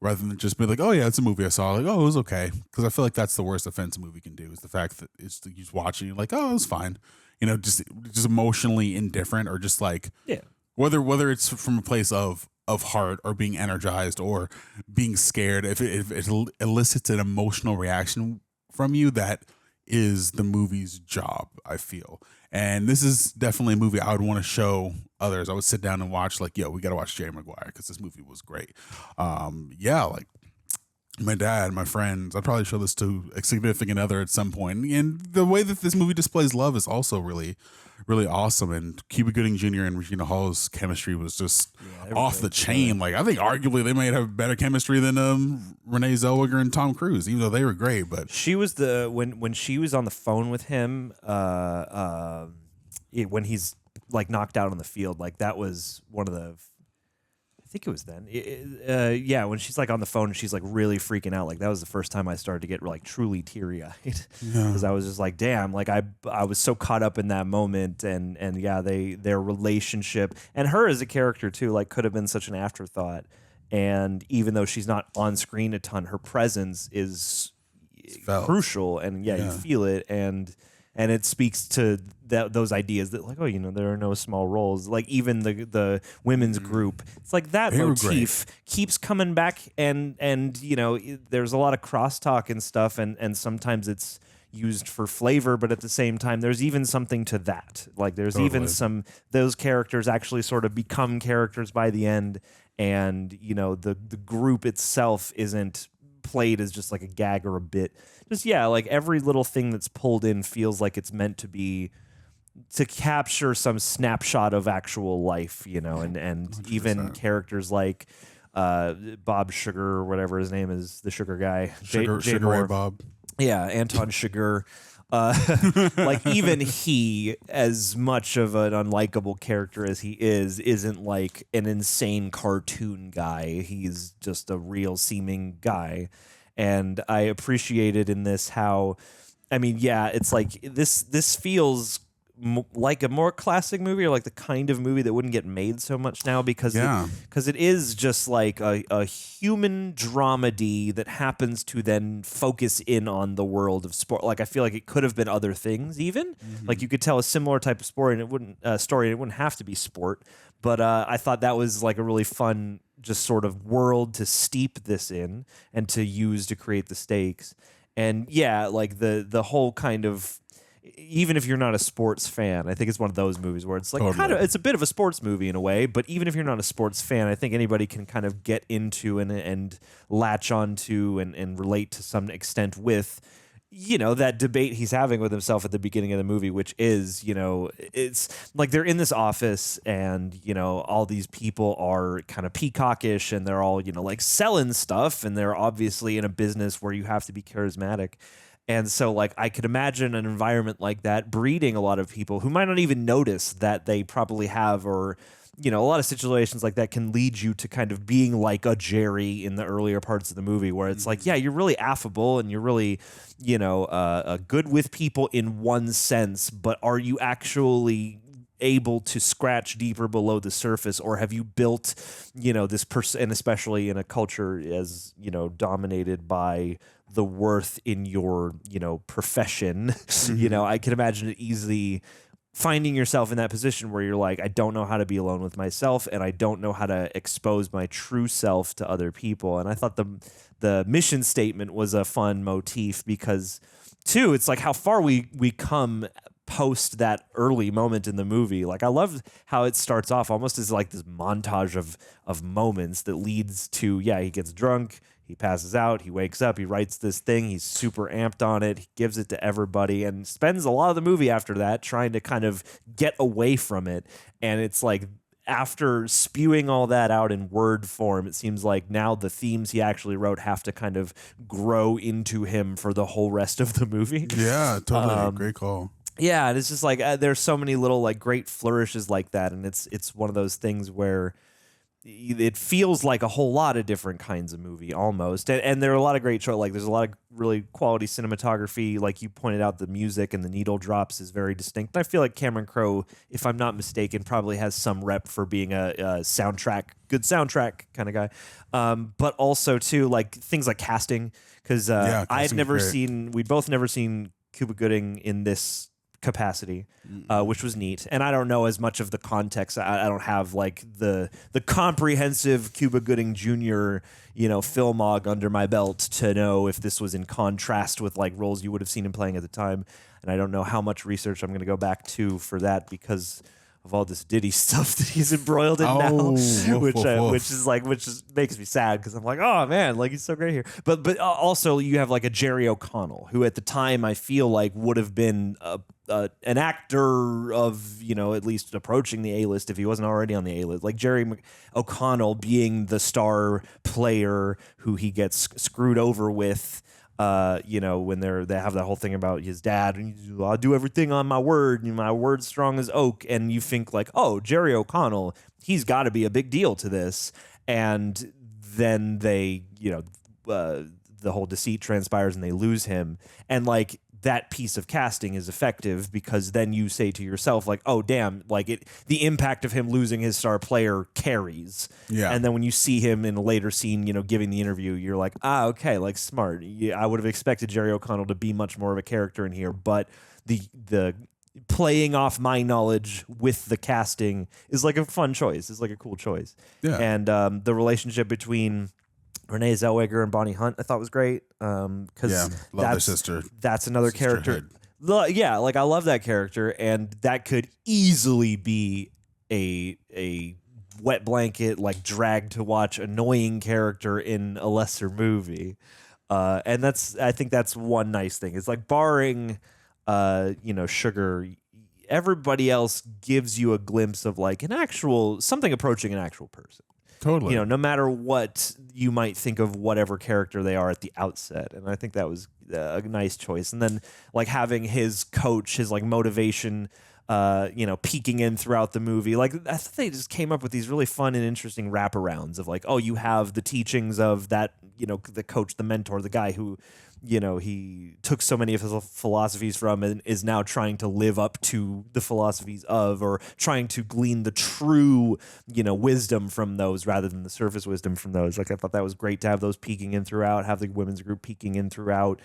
rather than just be like, oh yeah, it's a movie I saw. Like, oh, it was okay. Because I feel like that's the worst offense a movie can do, is the fact that it's you just watching, you're like, oh, it was fine. You know, just emotionally indifferent, or just like, whether it's from a place of heart or being energized or being scared, if it elicits an emotional reaction from you, that is the movie's job, I feel. And this is definitely a movie I would want to show others. I would sit down and watch, like, yo, we got to watch Jerry Maguire because this movie was great. Like my dad, my friends, I'd probably show this to a significant other at some point. And the way that this movie displays love is also really, really awesome. And Cuba Gooding Jr. and Regina Hall's chemistry was just off the chain. Like, I think arguably they might have better chemistry than Renée Zellweger and Tom Cruise, even though they were great. But she was when she was on the phone with him, when he's like knocked out on the field, like that was one of the. I think it was then. When she's like on the phone and she's like really freaking out, like that was the first time I started to get like truly teary-eyed, because I was just like, damn, like I was so caught up in that moment, and their relationship and her as a character too, like could have been such an afterthought. And even though she's not on screen a ton, her presence is crucial, and you feel it, and it speaks to those ideas that, like, oh, you know, there are no small roles. Like even the women's group, it's like that motif keeps coming back, and you know, there's a lot of crosstalk and stuff, and sometimes it's used for flavor, but at the same time, there's even something to that. Like there's even those characters actually sort of become characters by the end, and you know, the group itself isn't played as just like a gag or a bit. Just like every little thing that's pulled in feels like it's meant to be, to capture some snapshot of actual life, you know, and 100%. Even characters like Bob Sugar or whatever his name is, the Sugar guy, Sugar Ray Bob. Yeah, Anton Chigurh. Like even he, as much of an unlikable character as he isn't like an insane cartoon guy. He's just a real seeming guy. And I appreciated in this how, I mean, yeah, it's like this feels like a more classic movie, or like the kind of movie that wouldn't get made so much now because it is just like a human dramedy that happens to then focus in on the world of sport. Like I feel like it could have been other things even. Like you could tell a similar type of story and it wouldn't have to be sport. But I thought that was like a really fun just sort of world to steep this in and to use to create the stakes. And yeah, like the whole kind of, even if you're not a sports fan, I think it's one of those movies where it's like kind of, it's a bit of a sports movie in a way, but even if you're not a sports fan, I think anybody can kind of get into and latch onto and relate to some extent with, you know, that debate he's having with himself at the beginning of the movie, which is, you know, it's like they're in this office and, you know, all these people are kind of peacockish and they're all, you know, like selling stuff and they're obviously in a business where you have to be charismatic. And so, like, I could imagine an environment like that breeding a lot of people who might not even notice that they probably have, or, you know, a lot of situations like that can lead you to kind of being like a Jerry in the earlier parts of the movie where it's like, yeah, you're really affable and you're really, you know, good with people in one sense, but are you actually able to scratch deeper below the surface, or have you built, you know, this person, and especially in a culture as, you know, dominated by the worth in your, you know, profession, you know, I can imagine it easily finding yourself in that position where you're like, I don't know how to be alone with myself and I don't know how to expose my true self to other people. And I thought the mission statement was a fun motif because too, it's like how far we come post that early moment in the movie. Like I love how it starts off almost as like this montage of moments that leads to, yeah, he gets drunk, he passes out, he wakes up, he writes this thing, he's super amped on it, he gives it to everybody and spends a lot of the movie after that trying to kind of get away from it. And it's like after spewing all that out in word form, it seems like now the themes he actually wrote have to kind of grow into him for the whole rest of the movie. Yeah, totally. Great call. Yeah, and it's just like there's so many little like great flourishes like that, and it's one of those things where it feels like a whole lot of different kinds of movie almost, and there are a lot of great shows. Like there's a lot of really quality cinematography. Like you pointed out, the music and the needle drops is very distinct. And I feel like Cameron Crowe, if I'm not mistaken, probably has some rep for being a good soundtrack kind of guy. But also too, like things like casting, because I had never seen, we'd both never seen Cuba Gooding in this capacity, which was neat. And I don't know as much of the context. I don't have like the comprehensive Cuba Gooding Jr., you know, filmog under my belt to know if this was in contrast with like roles you would have seen him playing at the time. And I don't know how much research I'm going to go back to for that because of all this Diddy stuff that he's embroiled in now, which makes me sad because I'm like, oh man, like he's so great here. But also you have like a Jerry O'Connell who at the time I feel like would have been an actor of, you know, at least approaching the A-list if he wasn't already on the A-list. Like Jerry O'Connell being the star player who he gets screwed over with. You know, when they have that whole thing about his dad, and I'll do everything on my word, and my word's strong as oak, and you think like, oh, Jerry O'Connell, he's got to be a big deal to this, and then they, you know, the whole deceit transpires and they lose him, and like that piece of casting is effective because then you say to yourself like, oh damn, like the impact of him losing his star player carries. Yeah. And then when you see him in a later scene, you know, giving the interview, you're like, okay, like smart. Yeah, I would have expected Jerry O'Connell to be much more of a character in here, but the playing off my knowledge with the casting is like a fun choice. It's like a cool choice. Yeah. And the relationship between Renée Zellweger and Bonnie Hunt I thought was great because love their sister. That's another character. Yeah, like I love that character, and that could easily be a wet blanket, like drag to watch annoying character in a lesser movie. And I think that's one nice thing. It's like barring you know, Sugar, everybody else gives you a glimpse of like something approaching an actual person. Totally. You know, no matter what you might think of whatever character they are at the outset. And I think that was a nice choice. And then like having his coach, his like motivation, you know, peeking in throughout the movie. Like I thought they just came up with these really fun and interesting wraparounds of like, oh, you have the teachings of that, you know, the coach, the mentor, the guy who, you know, he took so many of his philosophies from and is now trying to live up to the philosophies of, or trying to glean the true, you know, wisdom from those rather than the surface wisdom from those. Like I thought that was great to have those peeking in throughout, have the women's group peeking in throughout.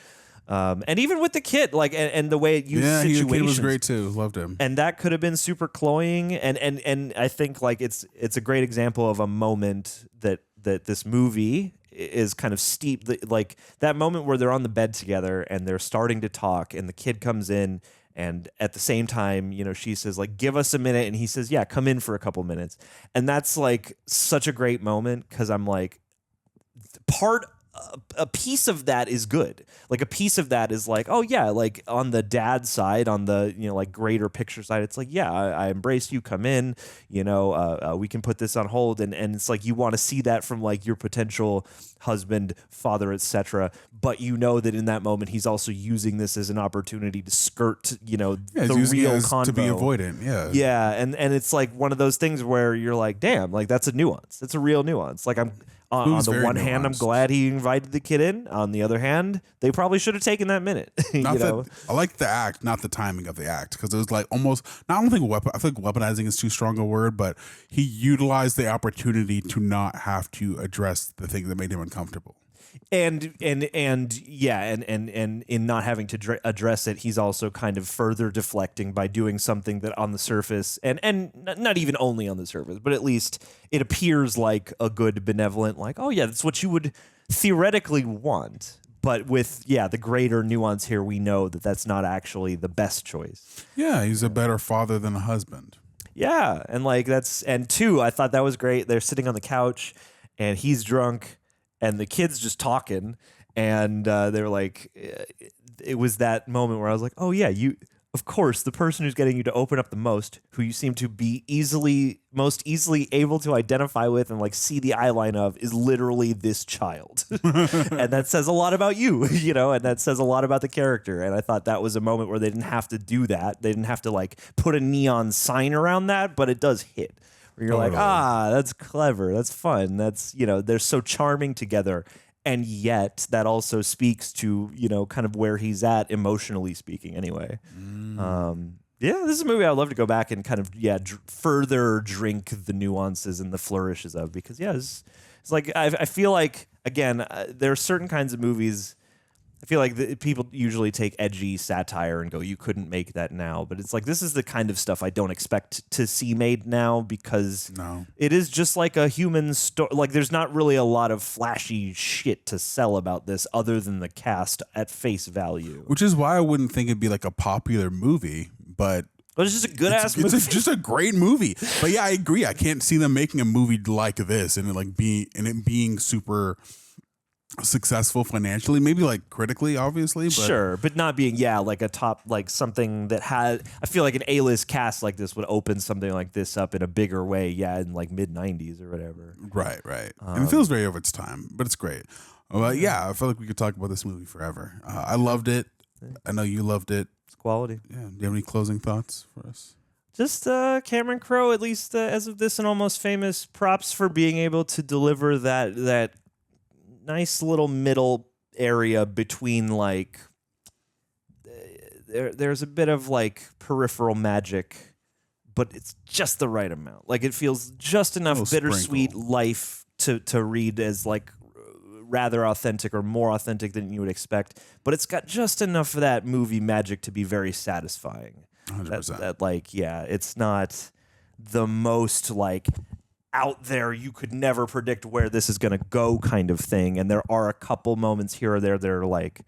And even with the kid, like, and the way it used situations. The kid was great too. Loved him. And that could have been super cloying. And I think like it's a great example of a moment that this movie is kind of steep. Like that moment where they're on the bed together and they're starting to talk and the kid comes in and at the same time, you know, she says like, give us a minute. And he says, yeah, come in for a couple minutes. And that's like such a great moment. 'Cause I'm like a piece of that is good. Like a piece of that is like, oh yeah, like on the dad side, on the, you know, like greater picture side, it's like, yeah, I embrace you, come in, you know, we can put this on hold. And it's like, you want to see that from like your potential husband, father, etc. But you know that in that moment, he's also using this as an opportunity to skirt, you know, the real convo. To be avoidant. Yeah. Yeah. And it's like one of those things where you're like, damn, like that's a nuance. It's a real nuance. Like on the one hand, I'm glad he invited the kid in. On the other hand, they probably should have taken that minute. You know? I like the act, not the timing of the act, because it was like almost. I think weaponizing is too strong a word, but he utilized the opportunity to not have to address the thing that made him uncomfortable. And yeah, and in not having to address it, he's also kind of further deflecting by doing something that on the surface, and not even only on the surface, but at least it appears like a good benevolent, like, oh yeah, that's what you would theoretically want. But with, yeah, the greater nuance here, we know that that's not actually the best choice. Yeah, he's a better father than a husband. Yeah, and like and two, I thought that was great. They're sitting on the couch, and he's drunk, and the kid's just talking, and they're like, it was that moment where I was like, oh yeah, of course, the person who's getting you to open up the most, who you seem to be most easily able to identify with and like see the eye line of, is literally this child. And that says a lot about you, you know, and that says a lot about the character. And I thought that was a moment where they didn't have to do that. They didn't have to like put a neon sign around that, but it does hit. Where you're like, that's clever. That's fun. That's, you know, they're so charming together. And yet that also speaks to, you know, kind of where he's at emotionally speaking anyway. Yeah, this is a movie I'd love to go back and kind of, further drink the nuances and the flourishes of, because, yeah, it's like, I feel like, again, there are certain kinds of movies, I feel like people usually take edgy satire and go, you couldn't make that now. But it's like, this is the kind of stuff I don't expect to see made now, because it is just like a human story. Like, there's not really a lot of flashy shit to sell about this other than the cast at face value. Which is why I wouldn't think it'd be like a popular movie, but it's just a good ass movie. It's just a great movie. But yeah, I agree. I can't see them making a movie like this and it being super successful financially, maybe like critically, obviously, but sure, but not being like a top, like something that had, I feel like an A-list cast like this would open something like this up in a bigger way, in like mid-90s or whatever. Right. And it feels very over its time, but it's great. Yeah, I feel like we could talk about this movie forever. I loved it. I know you loved it. It's quality. Yeah. Do you have any closing thoughts for us? Just Cameron Crowe, at least as of this and Almost Famous, props for being able to deliver that nice little middle area between like there's a bit of like peripheral magic, but it's just the right amount. Like it feels just enough bittersweet life to read as like rather authentic or more authentic than you would expect, but it's got just enough of that movie magic to be very satisfying. 100%. That like, yeah, it's not the most like out there, you could never predict where this is going to go kind of thing. And there are a couple moments here or there that are like,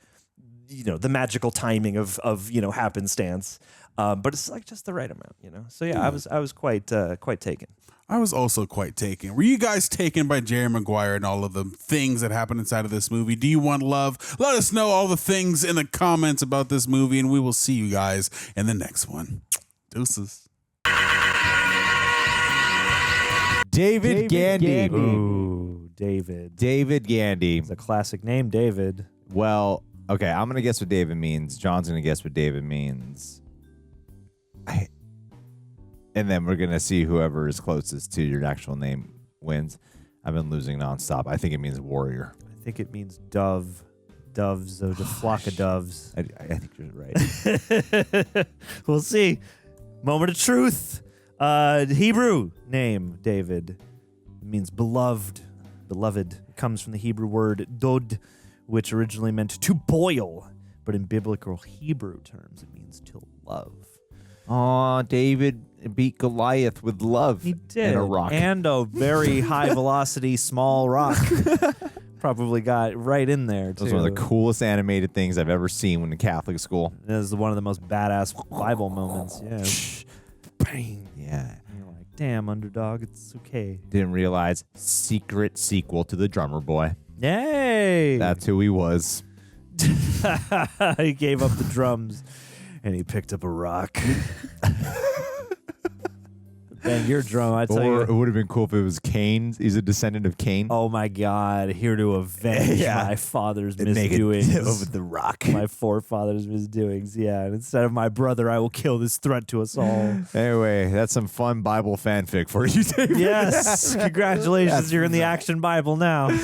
you know, the magical timing of happenstance. But it's like just the right amount, you know? So yeah, I was quite taken. I was also quite taken. Were you guys taken by Jerry Maguire and all of the things that happen inside of this movie? Do you want love? Let us know all the things in the comments about this movie, and we will see you guys in the next one. Deuces. David Gandy. Ooh, David. David Gandy. It's a classic name, David. Well, okay, I'm going to guess what David means. John's going to guess what David means. And then we're going to see whoever is closest to your actual name wins. I've been losing nonstop. I think it means warrior. I think it means dove. Doves, the flock of doves. I think you're right. We'll see. Moment of truth. Hebrew name, David. It means beloved. Beloved. It comes from the Hebrew word dod, which originally meant to boil. But in biblical Hebrew terms, it means to love. Aw, David beat Goliath with love. He did. And a rock. And a very high velocity small rock. Probably got right in there, too. That was one of the coolest animated things I've ever seen when in Catholic school. It was one of the most badass Bible moments. Yeah. Bang. Yeah. And you're like, damn, underdog, it's okay. Didn't realize secret sequel to the Drummer Boy. Yay! That's who he was. He gave up the drums and he picked up a rock. Bang your drum, I tell you. Or it would have been cool if it was Cain. He's a descendant of Cain. Oh my God! Here to avenge my father's misdoings. Over the rock. My forefathers' misdoings. Yeah, and instead of my brother, I will kill this threat to us all. Anyway, that's some fun Bible fanfic for you, David. Yes, congratulations! You're in the Action Bible now.